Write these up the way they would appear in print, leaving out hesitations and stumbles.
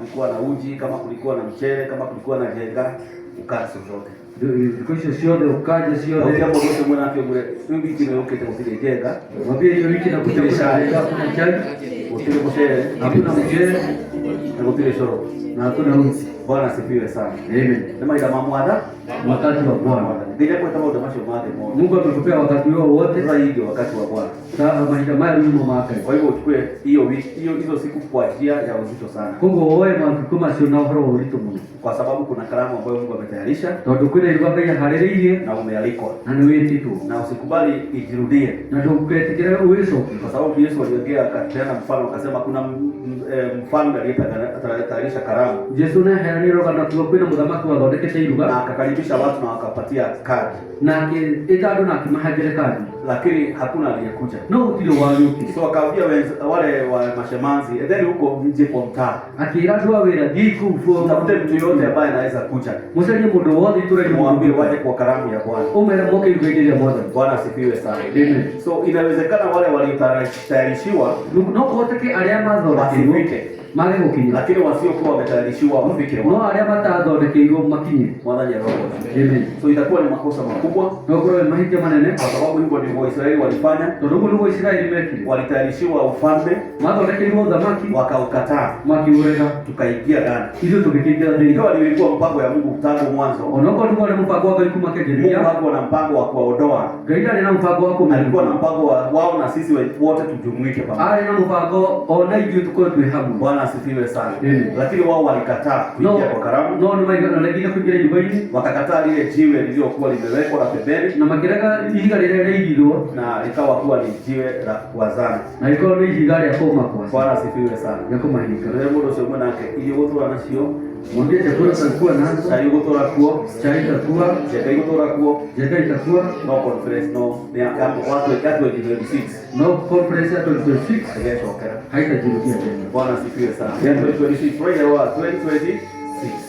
kulikuwa na uji, kama kulikuwa na mchele, kama kulikuwa na jenga, ukasi zote. Kwa hiyo sio ndio ukaje sio ndio. Hapo wote mwana hapo bure. Wiki ile ukete kusile jenga. Mwambie hiyo wiki na kuchakula kuna chai. Utile mchele, Hakuna mchele na utile shoro. na hakuna uzi. Bwana asifiwe sana. Amen. Sema ila mamwada Wakati wa Bwana. Bila kwa sababu utamasho mwake moja. Mungu amekupea wakati wao wote. Sasa hiyo wakati wa Bwana. Sasa maisha maya yumo mwaka. Kwa hivyo uchukue hiyo wiki, hizo siku kwa njia ya uzito sana. Kongo wewe mwakuma sio na horo ulito Mungu. Kwa sababu kuna karamu ambayo Mungu ametayarisha. Toto kwenda ilikuwa ya harereye Na umealikwa. na ni wewe tu. Na usikubali ijirudie. Na tukuletea uwezo. Kwa sababu Yesu aliongea akapeana mfano akasema kuna mfalme aliyetayarisha karamu. Yesu na hayaniro kana tukwenda mudhamaki wa thondekete iruga Na akakaribisha watu na akapatia kadi. na itaado na kimahajere kadi. Lakini hakuna aliyekuja. No utilo waliuki. So akaambia wale wa mashemanzi, endeni huko nje kwa mtaa. Akiradwa wera diku fo Tafute mtu yote ambaye anaweza kuja. Musenye mudo wote tule ni Mwambie waje kwa karamu ya Bwana. umera moke ibegele ya Bwana. Bwana asifiwe sana. Amen. So inawezekana wale waliotayarishiwa No koteke aria mathondeke wasifike, mage gukinya. lakini wasiokuwa wametayarishiwa wafike. No aria matathondekeirwo makinye. Mwathani roho. Amen. So itakuwa ni makosa makubwa No koro mahike manene kwa sababu hivyo ndivyo Waisraeli walifanya. tondu nugo Israeli mekire. Walitayarishiwa ufalme Mathondekeirwo thamaki wakaukataa, makiurega. tukaingia ndani. Hizo tukikingira thini. Ingawa ilikuwa mpango ya Mungu tangu mwanzo. Onoko ndiko ni mpango wa Ngai Mungu kumakejeria. hakuwa na mpango wa kuwaondoa. Ngai ndari na mpango wa kumaliza. Alikuwa na mpango wa wao na sisi wote tujumuike pamoja. Ari na mpango ona ithuĩ tukorwo twĩ hamwe. Bwana asifiwe sana. Amen. Lakini wao walikataa kuingia kwa karamu. No nĩ maigana kuingira nyũmba-inĩ Wakakataa lile jiwe lililokuwa limewekwa la pembeni na makĩrega ihiga rĩrĩa rĩaigirwo na likawa kuwa ni jiwe la kuwazana. na rĩkorwo nĩ ihiga rĩa kũmakwa Bwana asifiwe sana. rĩa kũmahinga. Ndio mũndũ ũcio mwanake ili gũtũra nacio, Mwambie chakula kitakuwa nazo, chai gũtũra kuo, chai itakuwa, chai gũtũra kuo, jega itakuwa, no conference no ni watu 26 no conference ya 26 haijatokea. haitajirudia tena. Bwana asifiwe sana. Ya 2026 prayer wa 2026.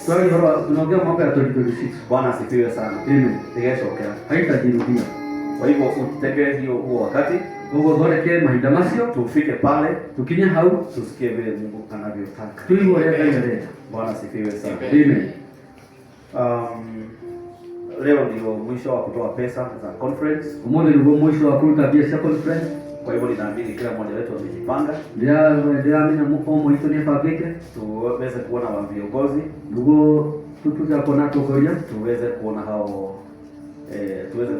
Kwa hiyo tunaongea mwaka ya 2026. Bwana asifiwe sana. Amen. Haijatokea. Haitajirudia. Kwa hivyo utembee huo wakati Ugo thondeke mahinda macio tufike pale tukinye hau tusikie vile Mungu anavyotaka. tuigwe ũrĩa Ngai arenda. Bwana asifiwe sana. Amen. Leo ndio mwisho wa kutoa pesa za conference. Ũmũthĩ nĩguo mũico wa kũruta mbia cia conference. Kwa hivyo ninaamini kila mmoja wetu amejipanga Ndĩramenya mũko mũitũ nĩabangĩte tuweze kuona wa viongozi, nĩguo tutuge kuona atongoria, tuweze kuona hao tuweze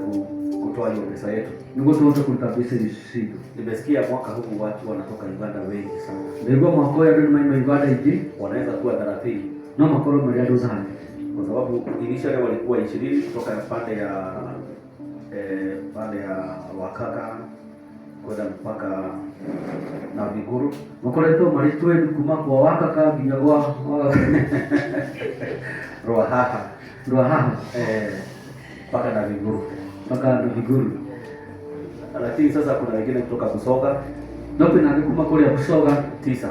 kutoa hiyo pesa yetu, nĩguo tuhote kũruta mbeca citũ. Nimesikia mwaka huu watu wanatoka Uganda wengi sana. Nĩguo mwaka ũyũ andũ nĩmauma Uganda aingĩ, Wanaweza kuwa 30 no makorwo marĩ andũ 30 kwa sababu initially walikuwa 20 kutoka pande ya Wakaka kwenda mpaka na Viguru. makoretwo marĩ 20 kuma kwa Wakaka nginya gwa Ruahaha mpaka na Viguru. mpaka na Viguru. Lakini sasa kuna wengine kutoka Busoga No kwĩna angĩ kuma kũrĩa Busoga 9.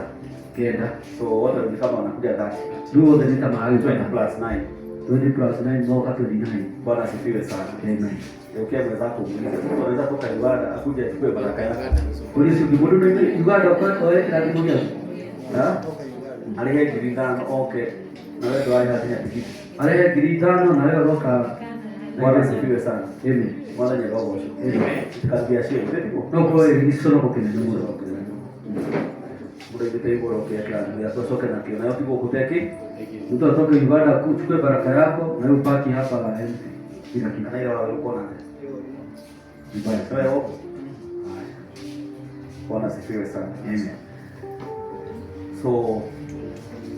9. So wote ni kama wanakuja 30. Rĩu othe nĩ ta 20 maragĩtwĩka plus 9. 20 plus 9 no 29. Bwana asifiwe sana. Amen. Ukiwa mwenzako muulize, mtu anaweza toka Uganda akuje achukue baraka yako. Polisi kibodo nĩ Uganda kwa oye kĩrathimo gĩaku. Alihe jirindano okay. Na wewe ndio haya tena tikiti. Arehe 5,000 na wewe roka. Bwana asifiwe sana. Amen. Bwana ni roho. Amen. Kazi shie ndio. No kwa hiyo ni solo kwa kile ndio. Muda ile bora kwa klabu ya soka na kile nayo kipo kuteki. Mtu atoke Uganda kuchukue baraka yako na wewe upaki hapa MP. Kila kitu. Na ile walikuwa na Mbaya. wewe. Bwana asifiwe sana. Amen. So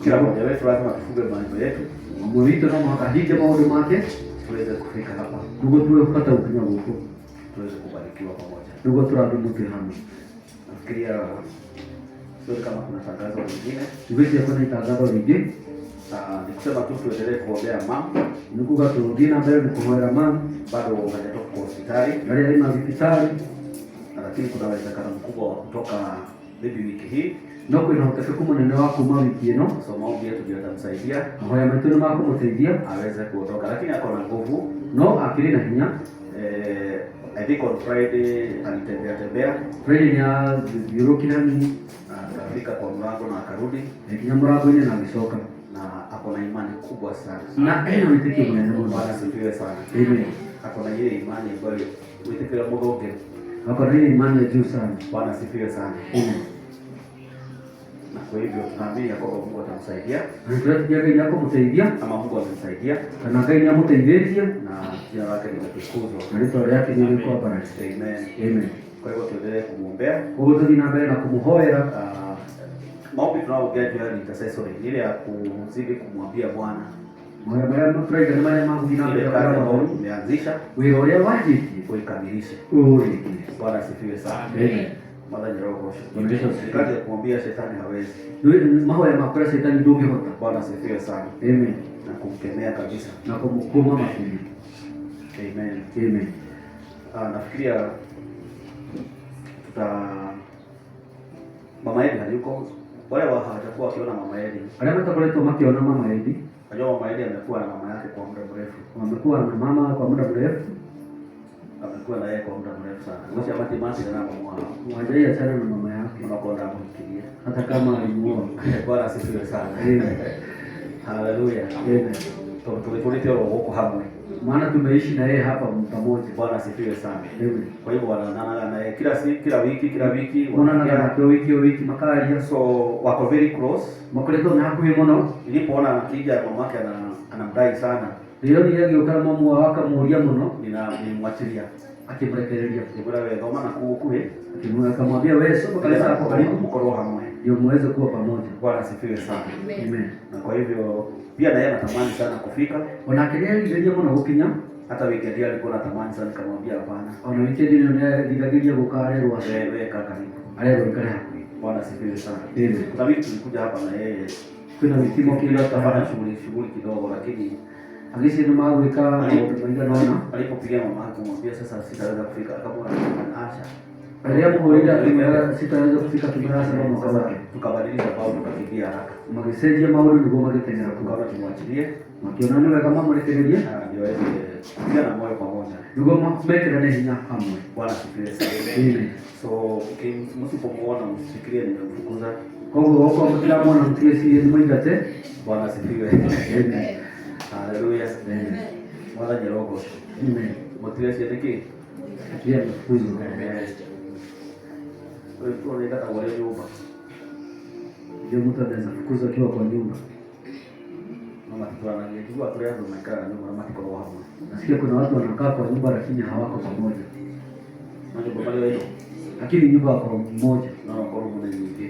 kila mmoja wetu lazima tufunge malengo yetu. Mwito na makahija maodo make Tuweze kufika hapa. ndugu tuwe kupata ukinya huko. Tuweze kubarikiwa pamoja. Ndugu turadumuke hamwe. Nafikiria sio kama kuna tangazo lingine. Tubeti yako ni tangazo lingine. Nikusema tu tuendelee kuombea mama. Nikuga turudina mbele ni kuhoera mama Bado hajatoka kwa hospitali. ngali ali na hospitali Lakini kuna uwezekano mkubwa wa kutoka maybe wiki hii. no kwina utekeku munene wa kuma wiki ino. So maombi yetu ndio yatamsaidia Ahoya maitu ni makumuteithia aweze kuondoka, lakini ako na nguvu. no akiri na hinya. I think on Friday alitembea. Friday ni ya yurukina ni akafika kwa mlango na akarudi. Mlango ile na misoka. Na ako na imani kubwa sana. Na witeke mwenye Bwana asifiwe sana. Amen. Ako na ile imani ambayo witeke la mudoge. Ako na ile imani ya juu sana. Bwana asifiwe sana. Amen. Na kwa hivyo tunaamini ya kwamba Mungu atamsaidia. Tunataka yako msaidia Kama Mungu amemsaidia. Na kai nyamo taidia Na jina lake limetukuzwa. Na lipo yake ni kwa baraka. Amen. Amen. Kwa hivyo tuendelee kumuombea. Kwa hiyo tunabeba na kumhoera. Maombi tunayoongea juu ya intercessory ile ya kuzidi kumwambia Bwana. Moyo baya mfurahi kama ya mambo Ile kazi ambayo tumeanzisha wewe waje kuikamilisha. Bwana asifiwe sana. Amen. Mada nyoroko. Kazi ya kumwambia shetani hawezi. Maho ya makora shetani ndio hota. Bwana asifiwe sana. Amen. Na kumkemea kabisa. Na kumkoma mafili. Amen. Amen. Nafikiria Mama Edi hayuko. Wale hawajakuwa wakiona Mama Edi. Wale watakuleto makiona Mama Edi. Najua Mama Edi amekuwa na mama yake kwa muda mrefu. Amekuwa na mama kwa muda mrefu. Amekuwa na yeye kwa muda mrefu sana. Ngoja mati na mama wao. Mwajaye sana na mama yake. Unakwenda kumkilia. Hata kama alimuoa. Bwana asifiwe sana. Amen. Haleluya. Amen. Tulikuwa huko hamwe. Maana tumeishi na yeye hapa pamoja. Bwana asifiwe sana. Amen. Kwa hivyo wanaonana naye kila wiki wanaonana wiki makaria. So wako very close. Makoleto na hapo mmono. Nilipoona anakija mamake anamdai sana. Leo ni yake ukala mamu waka mulia mno. Nimwachilia. Akimrekelea. Nibora wewe ndo maana kuwe. Akamwambia wewe soma kanisa hapo karibu mkoro hamwe. Ndio muweze kuwa pamoja. Bwana asifiwe sana. Amen. Na kwa hivyo pia na yeye anatamani sana kufika. Wanakelea ile mmono ukinya. Hata weekend alikuwa anatamani sana kumwambia hapana. Ona weekend ndio ndio gukare rwasa. Wewe kaka nipo. Aleo kale hapo. Bwana asifiwe sana. Amen. Kuna wiki tulikuja hapa na yeye. Kuna wiki moja tutafanya shughuli kidogo lakini agisi ndio maweka tunaingia naona. Alipopigia mama yake kumwambia sasa sitaweza kufika akamwona Asha. Aliamua sitaweza kufika kimarasa na mwaka wake. Tukabadilisha bao tukakimbia haraka. Mageseje maulu ndio magetengera tukaona tumwachilie. Makiona ndio kama mletegelia. Ndio pia na moyo pamoja. Ndio mbekera na hinya hamwe. Bwana asifiwe sana. Amen. So msipomuona msifikirie nimemfukuza. Kwa hiyo wako kila mwana mtiesi ni mwingate. Bwana asifiwe. Amen. Haleluya. Amen. Mwana nyoroko. Amen. Motivation yake pia mfuzo. Amen. Wewe unaenda kwa wale nyumba. Ndio mtu anaweza kukuza akiwa kwa nyumba. Mama tuana ningejua tulianza kukaa nyumba na mati kwa wao. Nasikia kuna watu wanakaa kwa nyumba lakini hawako pamoja. Nyumba pale hiyo. Lakini nyumba kwa mmoja. Na kwa roho nyingi.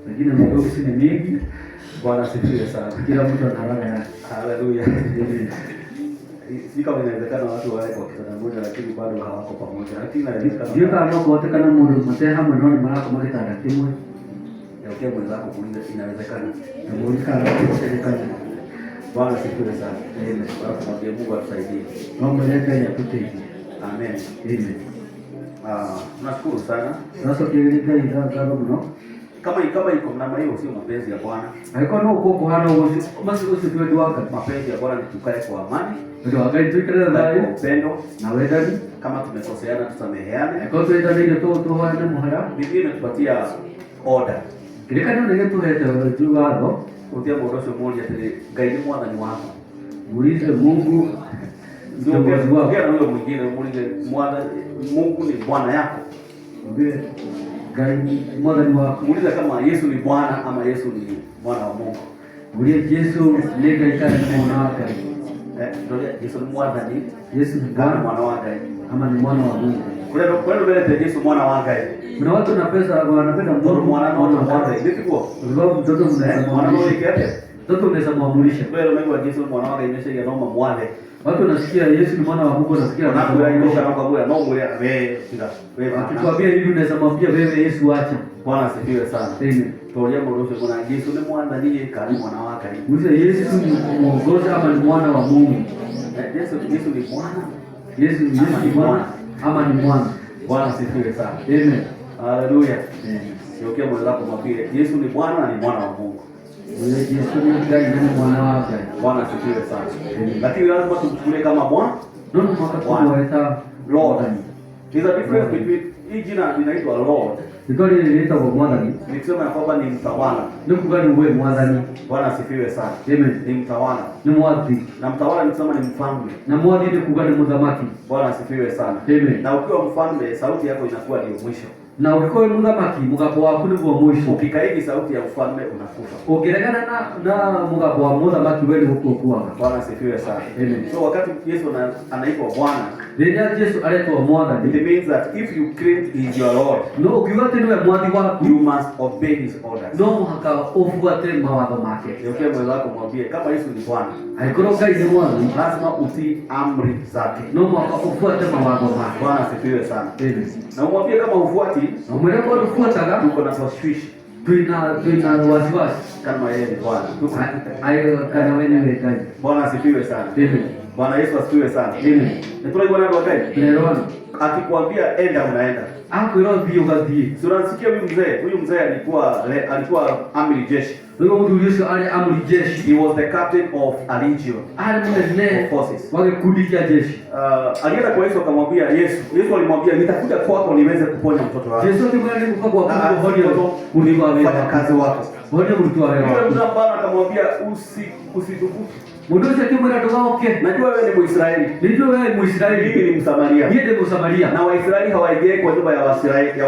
Lakini ndio ofisi ni mingi. Bwana asifiwe sana. Kila mtu analala yake. Haleluya. Si kama inawezekana watu wale kwa kitanda moja lakini bado hawako pamoja. Lakini inawezekana. Ndio kama wote kana mundu mateha mwanoni mara kwa kitanda kimwe. Ya mwenzako kuuliza inawezekana. Inawezekana. Bwana asifiwe sana. Amen. Bwana Mungu atusaidie. Mambo yake yatusaidie. Amen. Amen. Tunashukuru sana. Sasa kielekea idara mno. Kama iko namna hiyo sio mapenzi ya Bwana. Haiko no uko hana usi basi usitwe duaka. Mapenzi ya Bwana ni tukae kwa amani. Ndio akaituikana naye upendo na wedani. Kama tumekoseana tusameheane. Kwa hiyo ndio ile to hana muhara. Biblia imetupatia order. Kilekana ndio tuhete tuwalo. Kutia morosho moja tele gaini mwana ni wako. Muulize Mungu ndio mwezi wako. Pia na huyo mwingine muulize mwana Mungu ni Bwana yako. Ndio gaini mwana ni wako. Muulize kama Yesu ni Bwana ama Yesu ni mwana wa Mungu. Muulize Yesu lega ikani mwana wake. Ndio Yesu ni mwana ni Yesu ni mwana wake ama ni mwana wa Mungu. Kwa ndio mbele Yesu mwana wake. Kuna watu na pesa wanapenda mtoto mwana hivi kwa sababu mtoto mnaweza mtoto unaweza muamulisha. Wewe unajua Yesu mwana wake imeshaje naomba mwale. Watu wanasikia Yesu ni mwana wa Mungu nasikia anakuonyesha na kwa no mwale wewe wewe. Akikwambia hivi unaweza mwambia wewe Yesu acha. Bwana asifiwe sana. Amen. Tolia morosho kuna Yesu ni mwana ndiye kali mwana wake. Uze Yesu ni muongozi ama ni mwana wa Mungu. Yesu ni Bwana. Yesu ni Bwana ama ni mwana. Bwana asifiwe sana. Amen. Haleluya. Sio mwenzako mwambie Yesu ni Bwana na ni mwana wa Mungu. Yesu ni gani ni mwana wake. Bwana asifiwe sana. Lakini lazima tumchukulie kama Bwana. Ndio mwaka tunaita Lord. There's a difference between hii jina linaitwa Lord. Nikoli nilitwa mwathani. Nikisema kwamba ni mtawala. Nikugani uwe mwathani. Bwana asifiwe sana. Amen. Ni mtawala. Ni mwathani. Na mtawala nikisema ni mfalme. Na mwathani nikugani muthamaki. Bwana asifiwe sana. Amen. Na ukiwa mfalme sauti yako inakuwa ndio mwisho. Na ukikoe muthamaki mugambo waku niguo mwisho. Ukikaidi sauti ya ufalme unakufa. Ukiregana na mugambo wa muthamaki wewe hukuwa. Bwana asifiwe sana. Amen. So wakati Yesu anaitwa Bwana, rĩrĩa Yesu aretwo mwathani, it means that if you claim he is your Lord, no ukiuga atĩ niwe mwathi waku, you must obey his orders. no mũhaka ũbuate mawatho make. Ndio mwenzako mwambie kama Yesu ni Bwana, angĩkorwo Ngai nĩ mwathi, lazima utii amri zake. no mũhaka ũbuate mawatho make. Bwana asifiwe sana. Amen. Na umwambie kama ufuati, na mwĩre kwa ufuataga, tuko na tashwishi. Tuina wasiwasi Kama yeye ni Bwana. Ayo kana wewe ni Ngai. Bwana asifiwe sana. Amen. Bwana Yesu asifiwe sana. Amen. Ndio Bwana wa Ngai. Tunaelewana. Akikwambia enda unaenda. Akwĩra thiĩ ũgathiĩ. Sio unasikia huyu mzee alikuwa amiri jeshi. Ndio mtu Yesu ali amri jeshi. He was the captain of a legion. Ali munene forces. Wale kundi ya jeshi. Alienda kwa Yesu akamwambia Yesu alimwambia nitakuja kwako niweze kuponya mtoto wako. Yesu alimwambia kwa fanya kazi wako. Wale mtu wale. Yule mzee akamwambia usithubutu. Mwanzo kimwera tokaoke. Najua wewe ni Mwisraeli. Ndio wewe ni Mwisraeli. Mimi ni Msamaria. Yeye ni Msamaria. Na Waisraeli hawaingie kwa nyumba ya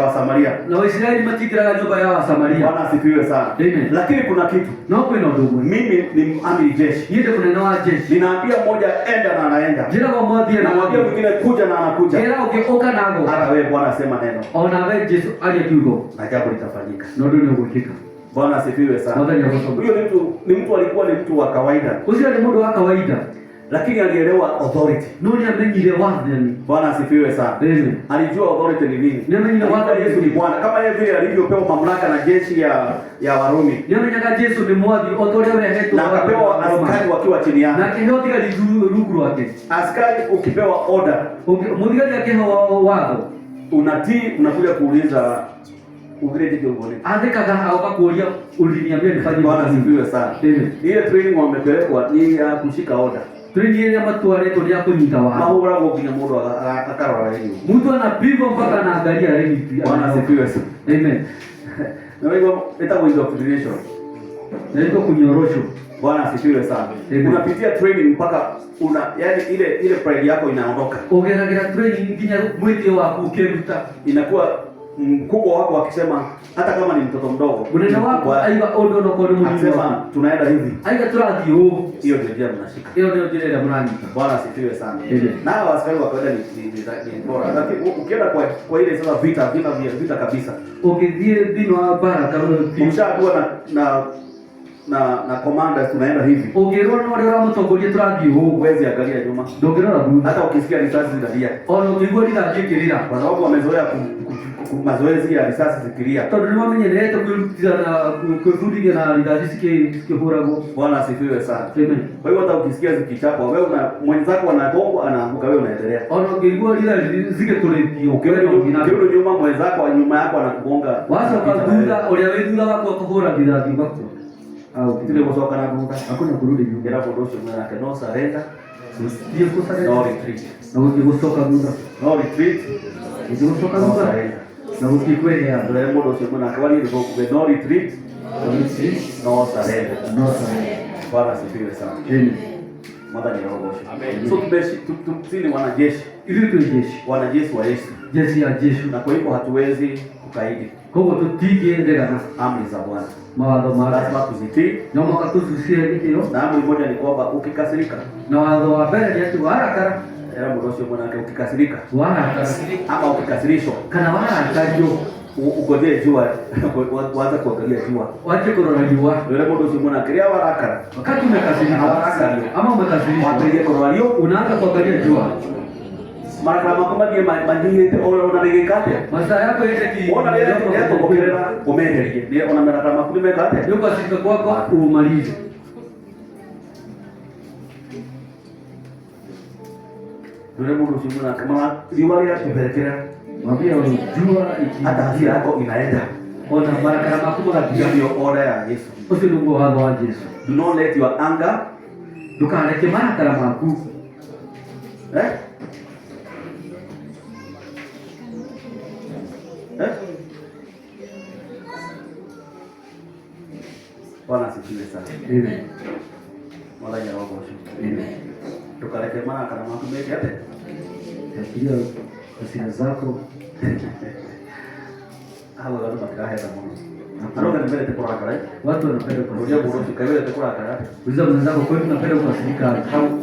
Wasamaria. Na Waisraeli matikira nyumba ya Wasamaria. Bwana asifiwe sana. Amen. Lakini kuna kitu. Na hapo ina ndugu. Mimi ni amiri jeshi. Yeye ndio mnene wa jeshi. Ninaambia mmoja enda na anaenda. Jina kwa mmoja na mwambie mwingine kuja na anakuja. Kila ukioka nago. Hata wewe Bwana asema neno. Ona wewe Yesu aliyekiugo. Na jambo litafanyika. Na ndio unakufika. Bwana asifiwe sana. Huyo ni mtu alikuwa ni mtu wa kawaida. Usio ni mtu wa kawaida. Lakini alielewa authority. Nani amenyile wazi? Bwana asifiwe sana. Amen. Alijua authority ni nini. Nani wazi Yesu ni Bwana. Kama yeye vile alivyopewa mamlaka na jeshi ya Warumi. Nani Yesu ni mwathi otolewa hetu. Na akapewa askari wakiwa chini yake. Na kile yote kalizuru wake. Askari ukipewa order, mwigaji akiwa wao unatii, unakuja kuuliza ugrade hiyo ngoni. Andikaga hapa kuolia uliniambia nifanye. Bwana asifiwe sana. Ile training wamepelekwa ni ya kushika order. Training ile ya matwale to ya kunyika wao. Mahura go kinya modo akarora hiyo. Mtu anapigwa mpaka anaangalia hivi. Bwana asifiwe sana. Amen. Na hivyo itakuwa indoctrination. Na hivyo kunyorosho. Bwana asifiwe sana. Unapitia training mpaka yani ile pride yako inaondoka. Ongera training kinya mwiti wako ukiruta. Inakuwa mkubwa wako akisema hata kama ni mtoto mdogo. Mwenendo wako aiba ondo no kwa mungu. Akisema tunaenda hivi. Aiga turathi hiyo ndio njia mnashika. Hiyo ndio njia ya mnanyika. Bwana asifiwe sana. Na askari wa kawaida ni bora. Lakini ukienda kwa ile sasa vita kabisa. Ukidhie dino wa bara kama mshadua na commanders tunaenda hivi. Ukirona wale wa mtongolia turathi huo uwezi angalia nyuma. Ndogera budi. Hata ukisikia risasi zinalia. Ono ukigua linajikirira. Kwa sababu wamezoea mazoezi ya risasi zikilia. Tondũ nĩ mamenyerete kwĩbundithia na risasi cikĩhũragwo. Bwana asifiwe sana. Amen. Kwa hiyo hata ukisikia zikichapwa wewe mwenzako anagongwa anaanguka wewe unaendelea. Ona ukigua zigĩtũrĩthio ukĩrudi nyuma mwenzako wa nyuma yako anakugonga. Wacoka thutha ũrĩa wĩ thutha wako akũhũra risasi ũgakua. Au kile kusoka na thutha hakuna kurudi nyuma. Ndio hapo ndio shule yake no surrender. Ndio kusarenda. No retreat. Na ukigusoka thutha. No retreat. Ukigusoka thutha. Na ukikwenda ndio modo sio na kwani ndio kwa no retreat. No surrender. No surrender. Bwana asifiwe sana. Amen. Mada ni roho. Amen. So tumsini wanajeshi. Ili tu jeshi. Wanajeshi wa Yesu. Jeshi ya jeshi. Na kwa hivyo hatuwezi kukaidi. Kwa hivyo tutige ndegana amri za Bwana. Mawatho ma lazima tuzitii. Na mwaka tuzusie hiyo. Na amri moja ni kwamba ukikasirika. Na watho wa mbele ni ati warakara. Era mdosi mwanake ukikasirika. Warakara. Ama ukikasirishwa. Kana warakara ugoje jua waanza kuangalia jua. Wache korona jua. Yule mdosi mwanake ria warakara. Wakati umekasirika warakara. Ama umekasirishwa. Waangalia korona hiyo unaanza kuangalia jua. Mara kama kama ni mandie ona regekate masa yako ile ki ona ile yako kukerera umeherie ndio ona mara kama kule mekate ndio kwa siku kwako umalize ndio mtu simuna kama liwali ya kuberekera mwambie unajua hata hasira yako inaenda ona mara kama kama ndio order ya Yesu usilungo hapo wa Yesu do not let your anger dukaneke mara kama ku Bwana asifiwe sana. Amen. Wala ya roho mwisho. Amen. Tukaleke maana kana makumeke hata. Takiria hasira zako. Hawa watu bakirahe ta Mungu. Anaona mbele tekora kale. Watu wanapenda Kurudia kukasirika. borosi kawe tekora kale. Uliza mwenzako kwani unapenda kukasirika?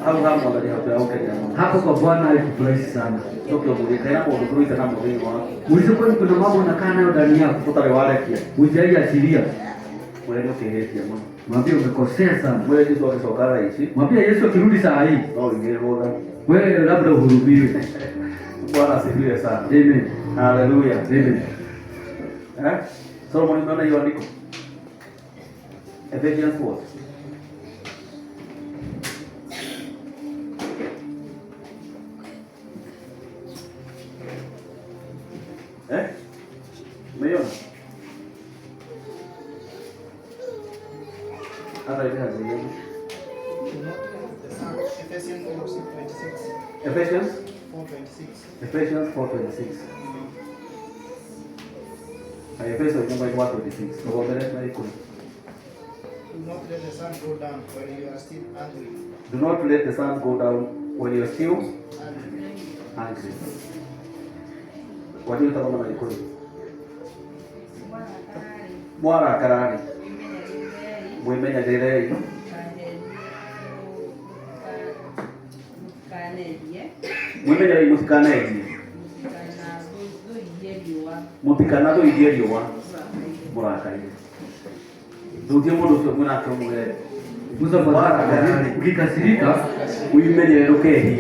Hau hapo ndani hapo au kenya Mungu. Hapo kwa Bwana haikufurahishi sana. Tokyo bure tena kwa kuruita na Mungu wako. Uliza kwani kuna mambo unakaa nayo ndani yako. Kutale wale kia. Hujaiachilia. Wewe ndio keheti Mungu. Mwambie umekosea sana. Wewe Yesu akisokara hichi. Mwambie Yesu akirudi saa hii. Ndio ingeroga. Wewe labda uhurumiwe. Bwana asifiwe sana. Amen. Haleluya. Amen. Solomon umeona hiyo andiko? Ephesians 4. Umeona? Hata ile hazina. Ephesians 4:26. Ephesians 4:26. Ephesians 4:26. Efeso nyumba ya 1:26. Kwa mbele na iko. Do not let the sun go down when you are still angry. Do not let the sun go down when you are still angry. Kwa hiyo kama na iko. Bwana karani. Mwemenya derei. Mwemenya ile musikaneji. Mutikanazo ijerio wa murakaye. Ndio modo sio mwana kumwe. Uza Bwana ukikasirika Uimenye ndokehi.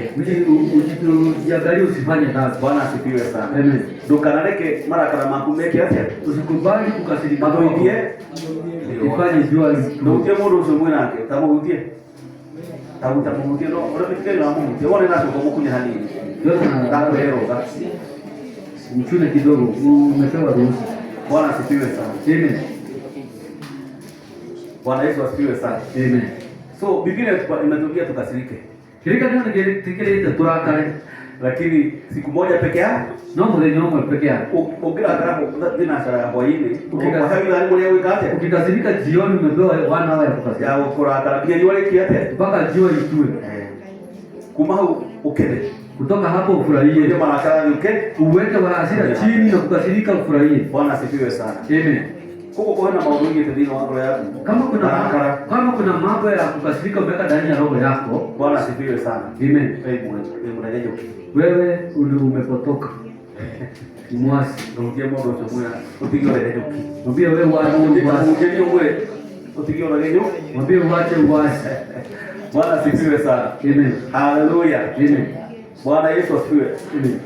ujiangalie usifanye dhambi. Bwana asifiwe sana. Amen. Ndokanareke mara kana makumeke ate. Usikubali kukasirika. Madoidie. Ifanye jua Ndio modo sio mwana yake. Tamuudie. Tamuudie no. Unapitikia na Mungu. Uone nacho kwa mkunya halini. Ndio leo basi. Mchune kidogo, umepewa ruhusa. Bwana asifiwe sana. Amen. Bwana Yesu asifiwe sana. Amen. So Biblia inatuambia tukasirike. Kirika ndio tikile turakare. Lakini siku moja peke yake No mwe nyoma peke yake. Ukira karapo dina sara kwa ile. Ukikasirika hali mwenye wikate. Ukikasirika jioni umepewa 1 hour ya kukasirika. Ya ukora karabia yule kiate. Mpaka jua itue. Kuma ukende. Kutoka hapo ufurahie. Ndio maana kama ukende Uweke hasira chini na kukasirika ufurahie. Bwana asifiwe sana. Amen. Kuko kwa na maudhui yetu ndio wako yako. Kama kuna mambo ya kukasirika umeweka ndani ya roho yako. Bwana asifiwe sana. Amen. Wewe umepotoka. Mwasi. Ndio modo chomwa. Upigio ile ndio. Mwambie wewe mwasi. Upigio ile ndio. Mwambie uache uasi. Bwana asifiwe sana. Amen. Haleluya. Amen. Bwana Yesu asifiwe. Amen.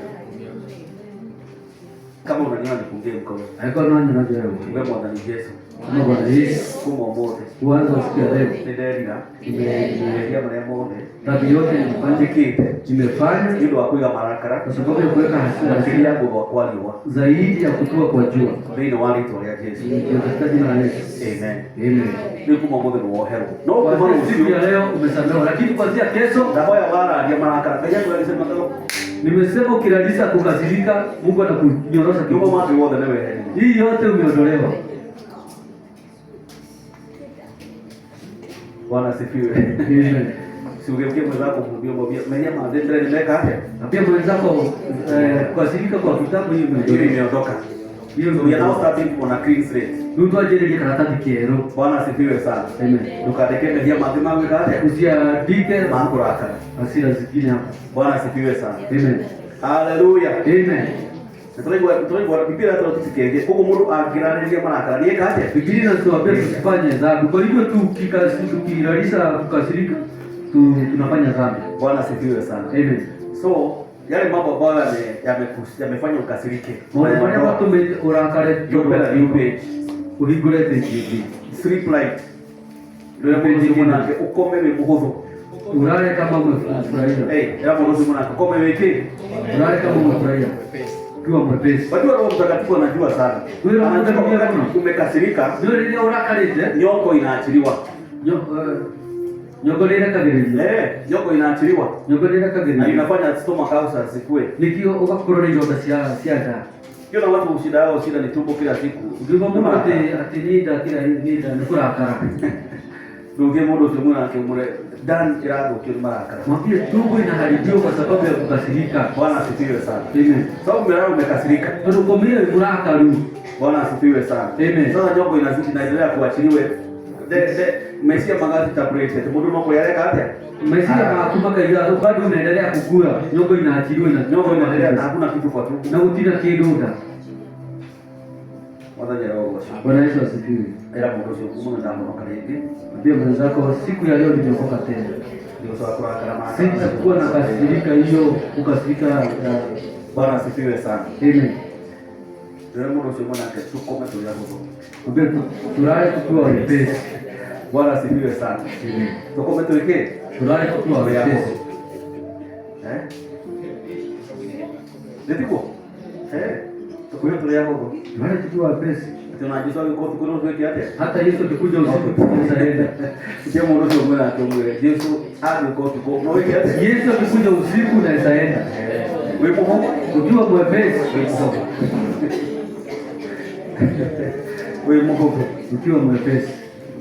Kama unaniona nipungie mkono. Haiko nani anaje wewe? Wewe mwana Yesu. Kama Bwana Yesu. Kumo mote. Uanze usikie leo. Ndio ndio mwana mote. Dhambi yote nimefanya Ndio akuiga marakara. kwa sababu ya kuweka hasira Akili yangu kwa kwaliwa. zaidi ya kutua kwa jua. Ndio wali tolea Yesu. Ndio katika jina la Yesu. Amen. Amen. Ni kumo mote no hero. No Kwa kumo siku ya leo umesamehewa, lakini kuanzia kesho Dawa ya wala ya marakara. Kaya ndio alisema tano. nimesema ukirudisha kukasirika Mungu anakunyorosha Ndio kidogo. mambo yote na wewe. Hii yote umeondolewa. Bwana asifiwe. Amen. Si ungeukie mwenzako kumwambia mwenye madendele nimeka hapa. Na pia mwenzako kukasirika kwa kitabu hiyo Ndio imeondoka. hiyo So we are now starting on a clean slate. Mtu aje karatasi kiero. Bwana asifiwe sana. Amen. Tukadeke media mazima weka hapa. Usiandike Mambo raka. hasira zingine hapa. Bwana asifiwe sana. Amen. Hallelujah. Amen. Tulikuwa Biblia hata tusikenge. Huko mtu akiranilia marakara ni kaje. Biblia inatuambia tusifanye dhambi. Kwa hivyo tukiralisha kukasirika tunafanya dhambi. Bwana asifiwe sana. Amen. So yale mambo ambayo yamefanya ukasirike. Mbona watu urakare Yopela new page. Uhigurete hivi. Sleep light. Ndio page mwana ukome muhudhu. Urare kama umefurahia. Hapo ndio mwana ukome weke. Urare kama umefurahia. Kiwa mwepesi. Watu wa Roho Mtakatifu wanajua sana. Wewe unataka umekasirika, ndio ile urakarete. Nyoko inaachiliwa. Nyoko ile kagere. Nyoko inaachiliwa. Nyoko ile kagere. Na inafanya stomach ulcer zikue. Nikio ukakorona hiyo sia. Ukiona watu shida yao ni tumbo kila siku. Ukiwa mundu ati nida kila nida ni kurakara. Ndio mundu sio mwana yake mure dan kirado kile marakara. Mwambie tumbo inaharibiwa kwa sababu ya kukasirika. Bwana asifiwe sana. Amen. Sababu mara umekasirika. Tunakwambia kuraka lu. Bwana asifiwe sana. Amen. Sasa nyongo inazidi inaendelea kuachiliwe. Mesia magazi tabrete. Mundu mko yale hata. Mesia kumaka ile bado unaendelea kukua. Nyongo inaachiliwa na nyongo inaendelea hakuna kitu kwa tu. Na utina kidoda. Wadaja roho. Bwana Yesu asifiwe. Ila mundu sio kumuna ndamu kaleke. Ndio mwenzako siku ya leo nimeokoka tena. Ndio sawa kwa karama. Sitakuwa na kasirika hiyo kukasirika. Bwana asifiwe sana. Amen. Ndio mundu sio mwana yake tukome tu yako. Ndio tulale tukiwa wepesi. Bwana asifiwe sana. Amen. Tukome tu yake. Tulale tukiwa wepesi. Ndiko. Tukome tu yako. Tulale tukiwa wepesi. Tunajiswa kwa tukuru tu yake. Hata Yesu alikuja usiku tukaenda. Sio mundu sio mwana yake mwe. Yesu hadi kwa tukuru. Na wewe yake. Yesu alikuja usiku na isaenda. Wewe muhogo Ukiwa mwepesi. Wewe muhogo ukiwa mwepesi.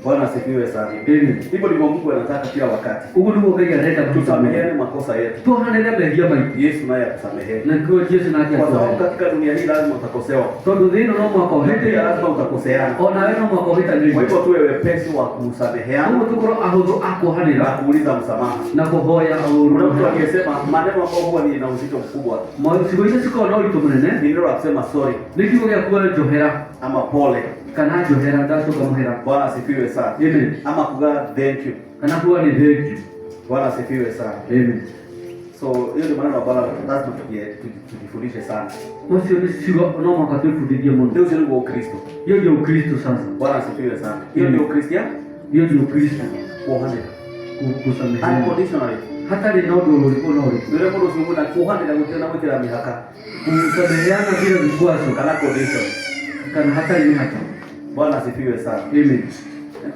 Bwana asifiwe sana. Amen. Hivyo ndivyo Mungu anataka kila wakati. Uko ndivyo kaja leta tusameheane makosa yetu. Tuhanele meria mai. Yesu naye atusamehe. Na kwa Yesu na yake. Kwa sababu katika dunia hii lazima utakosewa. Todo dhino no mwako hete lazima utakoseana. Ona wewe no mwako heta nini. Kwa hivyo tuwe wepesi wa kusameheana. Mungu tukoro ahozo ako hanira na kuuliza msamaha. Na kuhoya au kuna mtu akisema maneno ambayo huwa ni na uzito mkubwa. Mwa siku hizo siko na ulito mnene. Ni ndio kusema sorry. Nikiko ya kuwa johera ama pole. Kana johera ndaso kama hera. Bwana asifiwe sana. Amen. Ama kuga thank you. Kana kuwa ni thank you. Bwana asifiwe sana. Amen. So hiyo ndio maana Bwana lazima tujifundishe sana. Msio ni sio no mwaka tufundishie Mungu. Ndio sio wa Kristo. Hiyo ndio Kristo sasa. Bwana asifiwe sana. Hiyo ndio Kristiano. Hiyo ndio Kristo. Kuhani. Kusameheana. Unconditionally. Hata ni nodo ulikuwa na ulikuwa. Ndio mbona usimu na kuhani na kutenda mwekela mihaka. Kusameheana bila vikwazo. Kana condition. Kana hata ni hata. Bwana asifiwe sana. Amen.